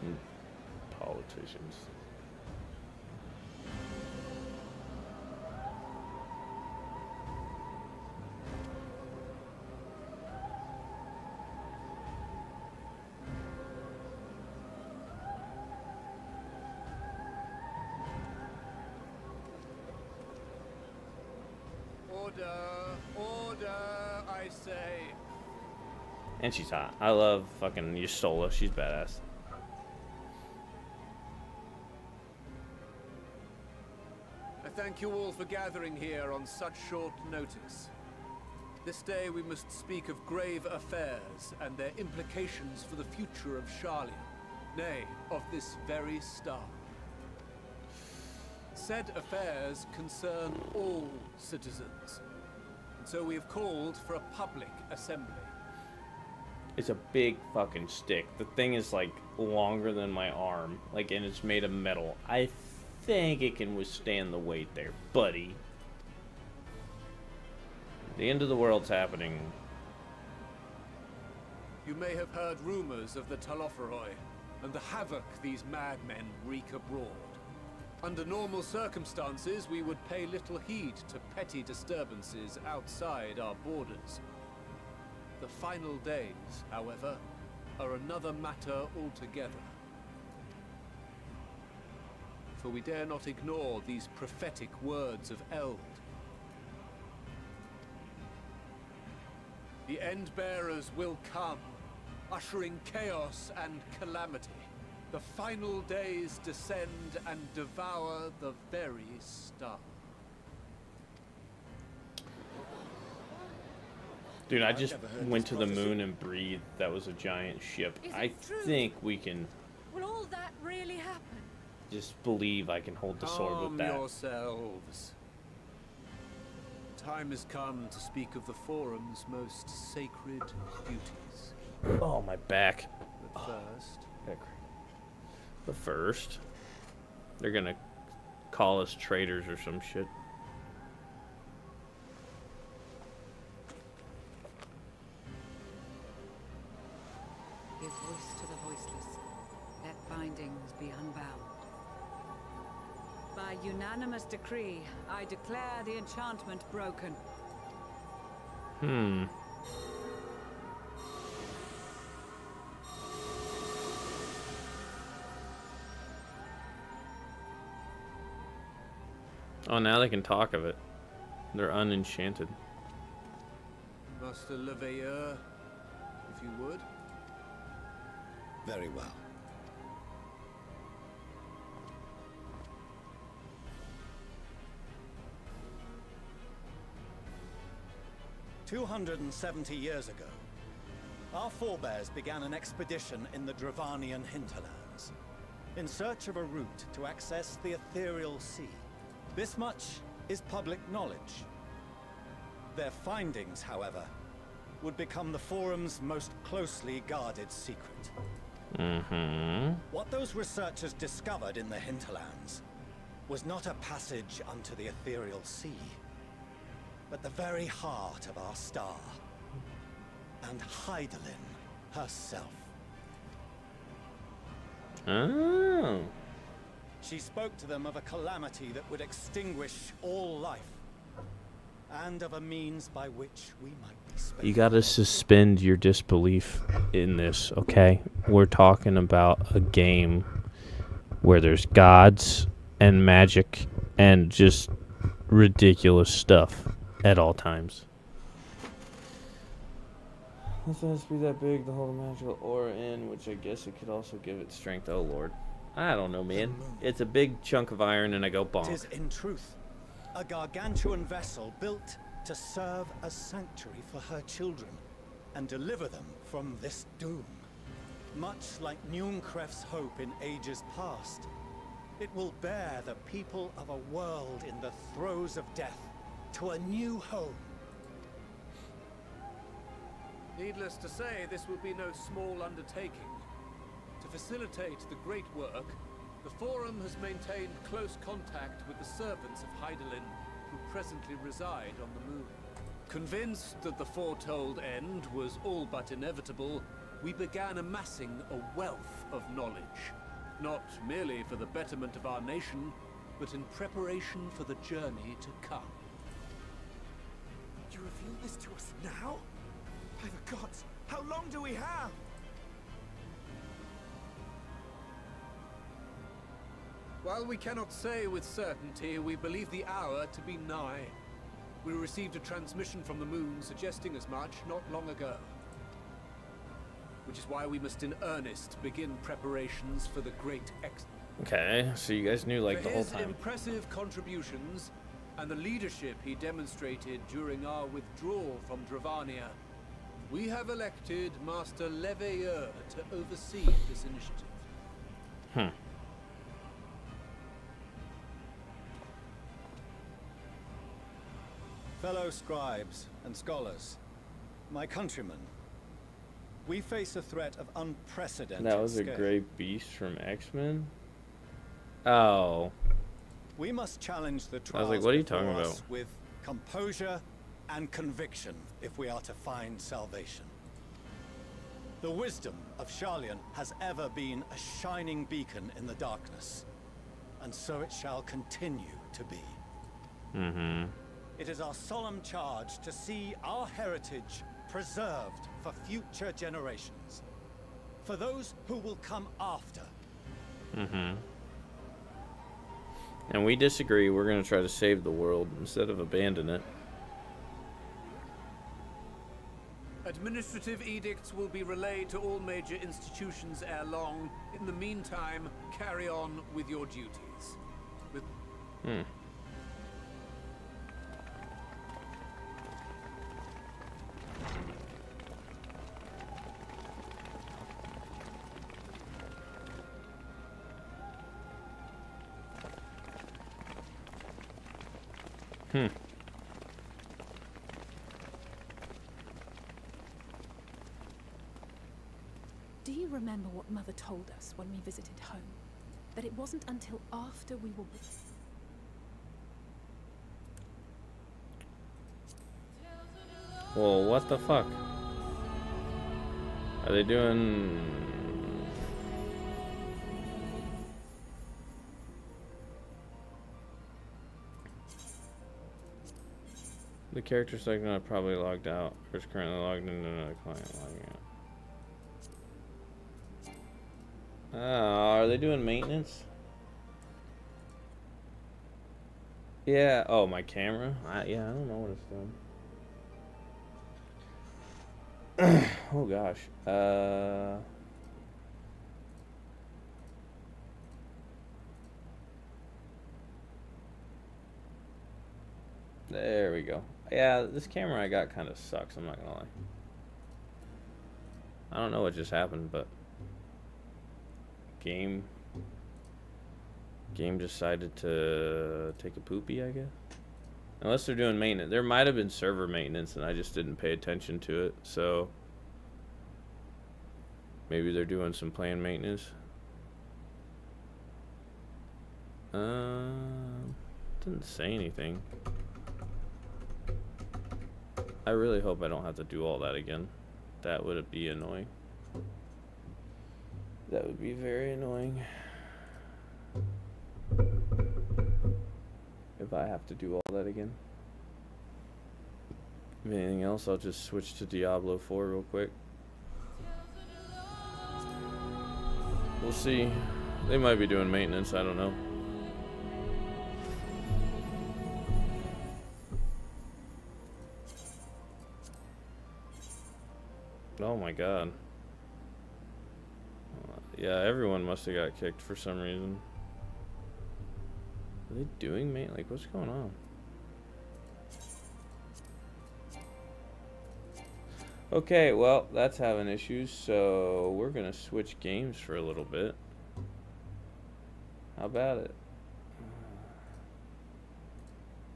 And politicians. Order, I say. And she's hot. I love fucking Yusola. She's badass. I thank you all for gathering here on such short notice. This day we must speak of grave affairs and their implications for the future of Sharlayan, nay, of this very star. Said affairs concern all citizens, and so we have called for a public assembly. It's a big fucking stick. The thing is like longer than my arm, like, and it's made of metal. I think it can withstand the weight there, buddy. The end of the world's happening. You may have heard rumors of the Telophoroi and the havoc these madmen wreak abroad. Under normal circumstances, we would pay little heed to petty disturbances outside our borders. The final days, however, are another matter altogether. For we dare not ignore these prophetic words of Eld. The Endbearers will come, ushering chaos and calamity. The final days descend and devour the very star. Dude, I just went to the moon and breathed. That was a giant ship. I think we can Will all that really happen? just believe I can hold the sword with Calm that. yourselves. Time has come to speak of the Forum's most sacred duties. Oh, my back. But first, But first, they're gonna call us traitors or some shit. Give voice to the voiceless. Let bindings be unbound. By unanimous decree, I declare the enchantment broken. Oh, now they can talk of it. They're unenchanted. Master Leveilleur, if you would. Very well. "270 years ago, our forebears began an expedition in the Dravanian hinterlands, in search of a route to access the Ethereal Sea. This much is public knowledge. Their findings, however, would become the Forum's most closely guarded secret. What those researchers discovered in the hinterlands was not a passage unto the Ethereal Sea, but the very heart of our star, and Hydaelyn herself. Oh. She spoke to them of a calamity that would extinguish all life, and of a means by which we might be spared. You gotta suspend your disbelief in this, okay? We're talking about a game where there's gods and magic and just ridiculous stuff at all times. This has to be that big to hold a magical aura in, which I guess it could also give it strength. Oh lord. I don't know, man. It's a big chunk of iron and I go bonk. It is in truth a gargantuan vessel built to serve as sanctuary for her children and deliver them from this doom. Much like Nunkref's hope in ages past, it will bear the people of a world in the throes of death to a new home. Needless to say, this will be no small undertaking. To facilitate the great work, the Forum has maintained close contact with the servants of Hydaelyn, who presently reside on the moon. Convinced that the foretold end was all but inevitable, we began amassing a wealth of knowledge, not merely for the betterment of our nation, but in preparation for the journey to come. You reveal this to us now? By the gods, how long do we have? While we cannot say with certainty, we believe the hour to be nigh. We received a transmission from the moon suggesting as much not long ago. Which is why we must in earnest begin preparations for the great Okay, so you guys knew like for the whole his time. impressive contributions and the leadership he demonstrated during our withdrawal from Dravania, we have elected Master Leveilleur to oversee this initiative. Fellow scribes and scholars, my countrymen, we face a threat of unprecedented That was a scale. great beast from X-Men? Oh. We must challenge the I was trials like, what are you before talking us about? with composure and conviction if we are to find salvation. The wisdom of Sharlayan has ever been a shining beacon in the darkness, and so it shall continue to be. It is our solemn charge to see our heritage preserved for future generations, for those who will come after. And we disagree. We're going to try to save the world instead of abandon it. Administrative edicts will be relayed to all major institutions ere long. In the meantime, carry on with your duties. With Do you remember what Mother told us when we visited home? That it wasn't until after we were Well, what the fuck? Are they doing... The character segment probably logged out, or is currently logged into another client logging out. Are they doing maintenance? Yeah. Oh, my camera? Yeah, I don't know what it's doing. Oh gosh. There we go. Yeah, this camera I got kind of sucks, I'm not gonna lie. I don't know what just happened, but game decided to take a poopy, I guess. Unless they're doing maintenance. There might have been server maintenance and I just didn't pay attention to it, so maybe they're doing some planned maintenance. Didn't say anything. I really hope I don't have to do all that again. That would be annoying. That would be very annoying. If I have to do all that again. If anything else, I'll just switch to Diablo 4 real quick. We'll see. They might be doing maintenance, I don't know. Oh my god. Yeah, everyone must have got kicked for some reason. Are they doing maintenance? Like, what's going on? Okay, well, that's having issues, so we're gonna switch games for a little bit. How about it?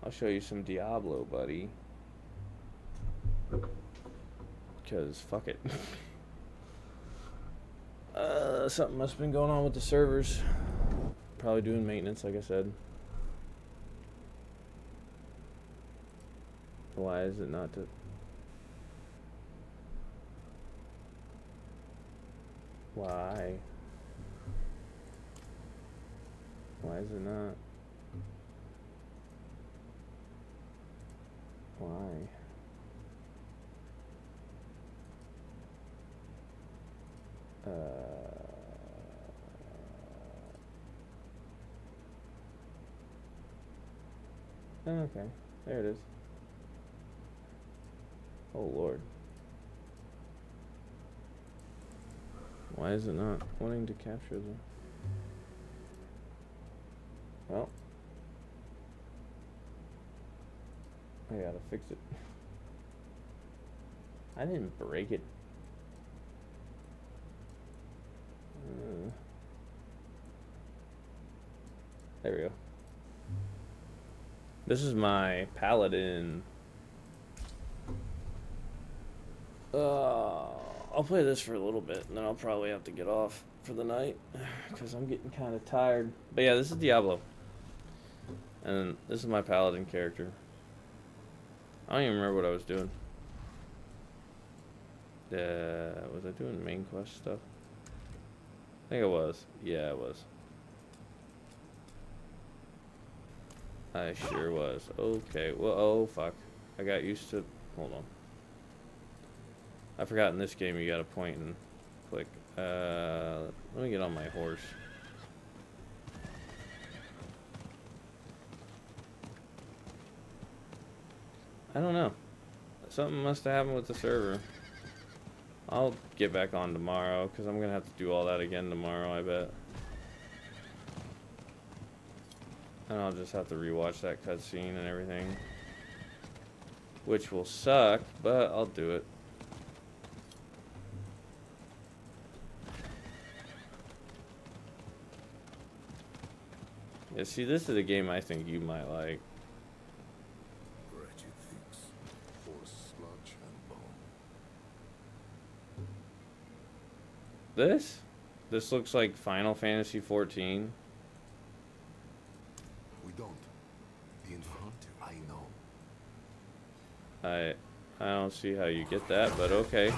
I'll show you some Diablo, buddy. Because fuck it. Something must have been going on with the servers. Probably doing maintenance, like I said. Why is it not to... Why? Why is it not? Why? Okay, there it is. Oh Lord. Why is it not wanting to capture them? Well, I gotta fix it. I didn't break it. There we go. This is my Paladin. I'll play this for a little bit, and then I'll probably have to get off for the night, because I'm getting kind of tired. But yeah, this is Diablo. And this is my Paladin character. I don't even remember what I was doing. Was I doing main quest stuff? I think it was. Yeah, it was. I sure was. Okay, well, oh fuck. I got used to... Hold on. I forgot in this game you gotta point and click. Let me get on my horse. I don't know. Something must have happened with the server. I'll get back on tomorrow, because I'm gonna have to do all that again tomorrow, I bet. And I'll just have to rewatch that cutscene and everything. Which will suck, but I'll do it. Yeah, see, this is a game I think you might like. Wretched things, for sludge and bone. This looks like Final Fantasy 14. We don't. The Infante, I know. I don't see how you get that, but okay.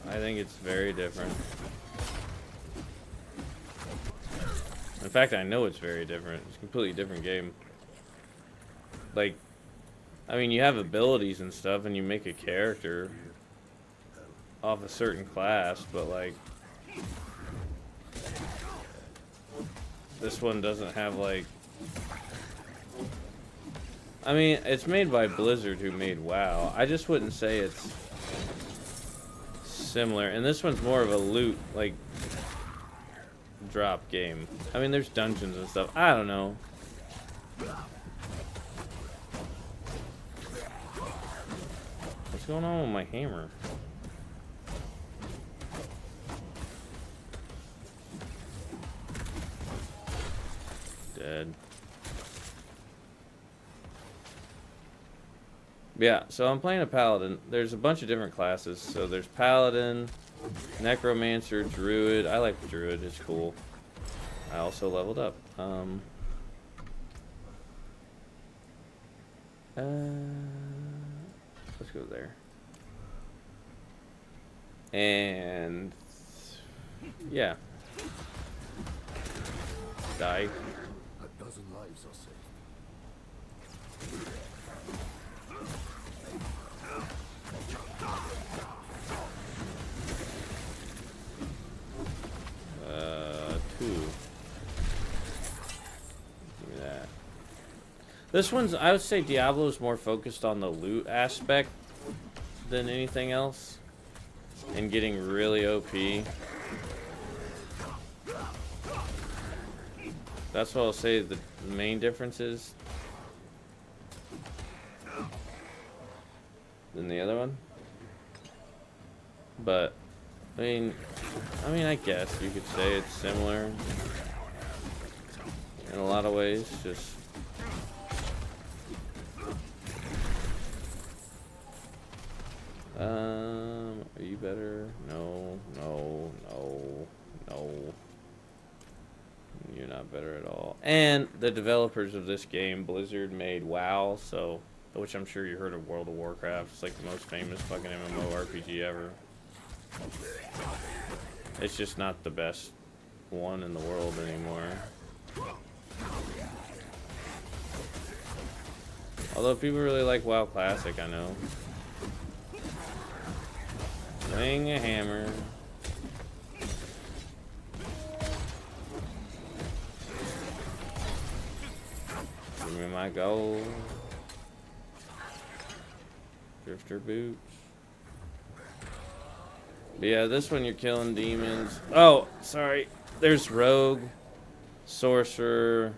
I think it's very different. In fact, I know it's very different. It's a completely different game. Like, I mean, you have abilities and stuff, and you make a character off a certain class, but like, this one doesn't have like I mean, it's made by Blizzard, who made WoW. I just wouldn't say it's similar. And this one's more of a loot, like, drop game. I mean, there's dungeons and stuff. I don't know. What's going on with my hammer? Dead. Yeah, so I'm playing a paladin. There's a bunch of different classes. So there's paladin, necromancer, druid. I like the druid, it's cool. I also leveled up. Let's go there. And yeah. Die. A dozen lives are saved. Two. Give me that. This one's, I would say Diablo's more focused on the loot aspect than anything else. And getting really OP. That's what I'll say the main difference is than the other one. But I mean, I guess you could say it's similar in a lot of ways. Just are you better? No, no, no, no. You're not better at all. And the developers of this game, Blizzard, made WoW, so, which I'm sure you heard of World of Warcraft. It's like the most famous fucking MMORPG ever. It's just not the best one in the world anymore. Although people really like WoW Classic, I know. Swing a hammer. Give me my gold. Drifter boots. But yeah, this one you're killing demons. Oh, sorry. There's rogue, sorcerer,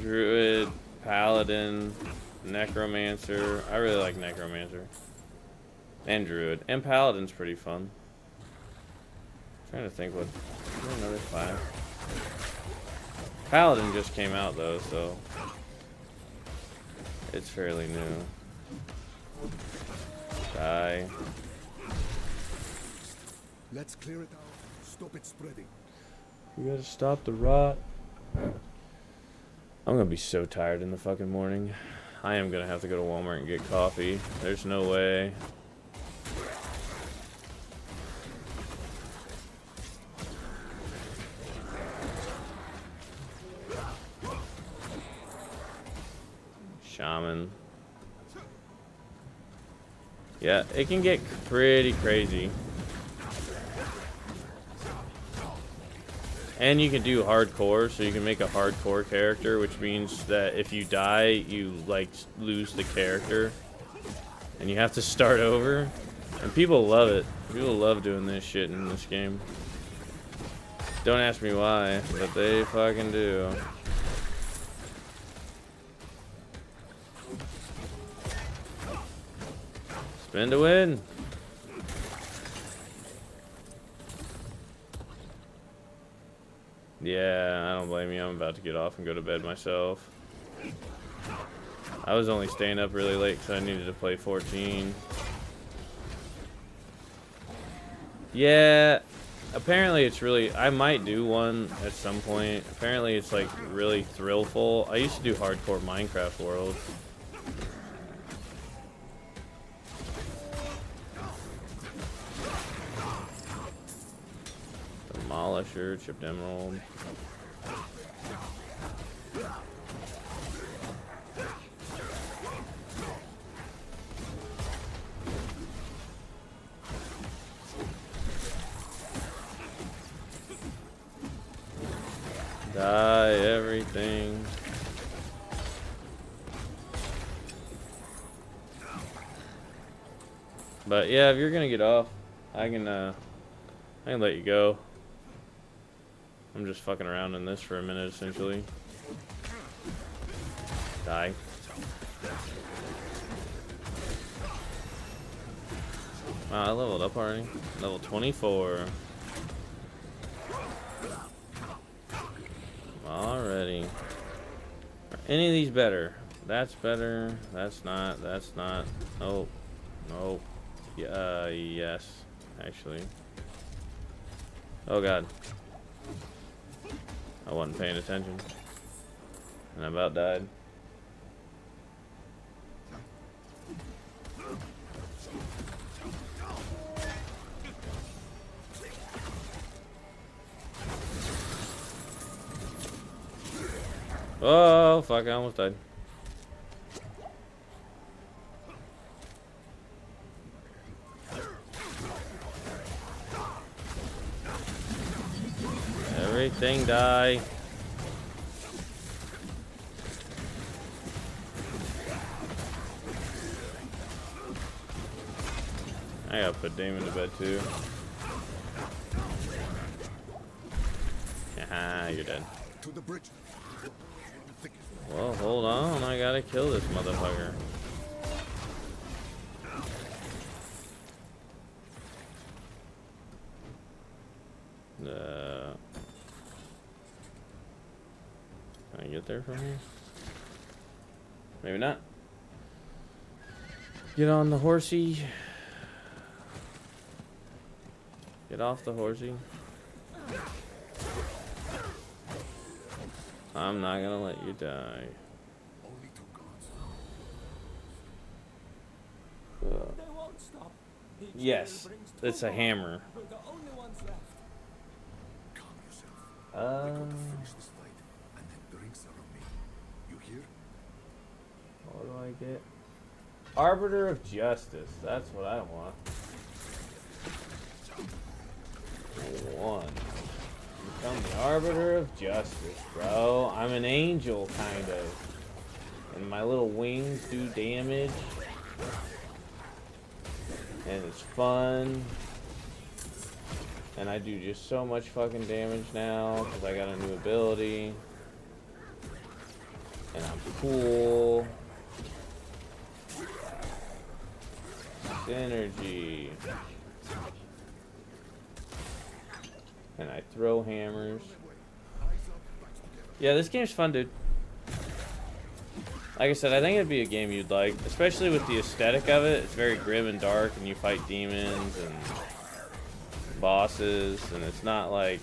druid, paladin, necromancer. I really like necromancer. And druid. And paladin's pretty fun. I'm trying to think what another class. Paladin just came out though, so it's fairly new. Die. Let's clear it out. Stop it spreading. We gotta stop the rot. I'm gonna be so tired in the fucking morning. I am gonna have to go to Walmart and get coffee. There's no way. Shaman. Yeah, it can get pretty crazy. And you can do hardcore, so you can make a hardcore character, which means that if you die, you like lose the character. And you have to start over. And people love it. People love doing this shit in this game. Don't ask me why, but they fucking do. Spin to win. Yeah, I don't blame you. I'm about to get off and go to bed myself. I was only staying up really late because I needed to play 14. Yeah, apparently it's really... I might do one at some point. Apparently it's like really thrillful. I used to do hardcore Minecraft worlds. Demolisher, chipped emerald. Die everything. But yeah, if you're gonna get off, I can let you go. I'm just fucking around in this for a minute, essentially. Die. Wow, I leveled up already. Level 24. Already. Are any of these better? That's better. That's not. That's not. Nope. Nope. Yeah, yes. Actually. Oh god. I wasn't paying attention. And I about died. Oh, fuck, I almost died. Everything die. I gotta put Damon to bed too. Haha, you're dead. To the bridge. Well, hold on, I gotta kill this motherfucker. Can I get there from here? Maybe not. Get on the horsey. Get off the horsey. I'm not gonna let you die. Only two gods. They won't stop. Each Yes, hill brings it's two a more. hammer. We're the only ones left. Calm yourself. We got to finish this fight, and then drinks are on me. You hear? What do I get? Arbiter of Justice. That's what I want. One. Become the Arbiter of Justice, bro. I'm an angel, kind of. And my little wings do damage. And it's fun. And I do just so much fucking damage now, because I got a new ability. And I'm cool. Synergy. And I throw hammers. Yeah, this game's fun, dude. Like I said, I think it'd be a game you'd like, especially with the aesthetic of it. It's very grim and dark, and you fight demons and bosses, and it's not like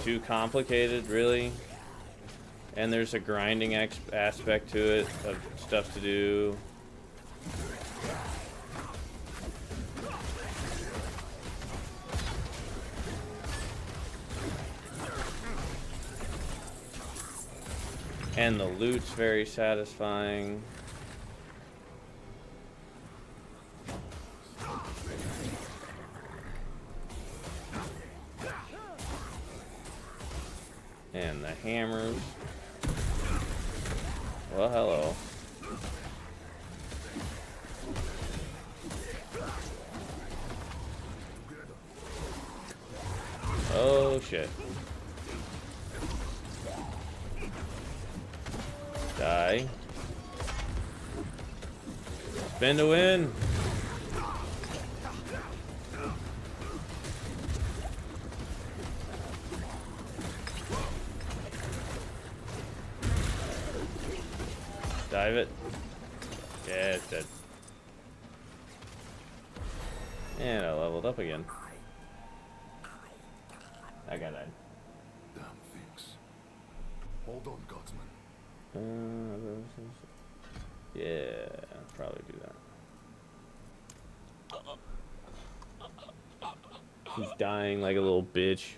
too complicated, really. And there's a grinding aspect to it of stuff to do. And the loot's very satisfying. And the hammers. Well, hello. Oh, shit. Die. Spin to win. Dive it. Yeah, it's dead. And I leveled up again. I got died. Damn things. Hold on, Godsman. Yeah, I'll probably do that. He's dying like a little bitch.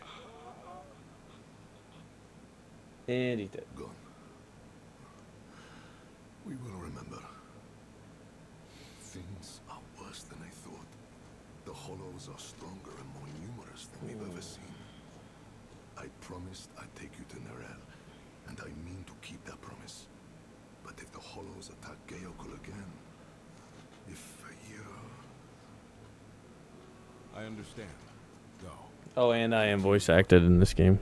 And he's dead. Gone. We will remember. Things are worse than I thought. The Hollows are stronger and more numerous than we've ever seen. I promised I'd take you to Nerel, and I mean to keep that promise. But if the Hollows attack Geokul again, if I understand. Go. Oh, and I am voice acted in this game.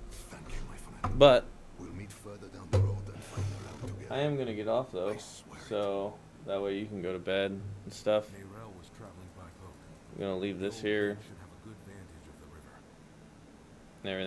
thank you, my friend. But We'll meet further down the road and find Nerel together. I am gonna get off though, I swear it. so that way you can go to bed and stuff. Neyrelle was traveling by boat. I'm gonna leave this The old here. man should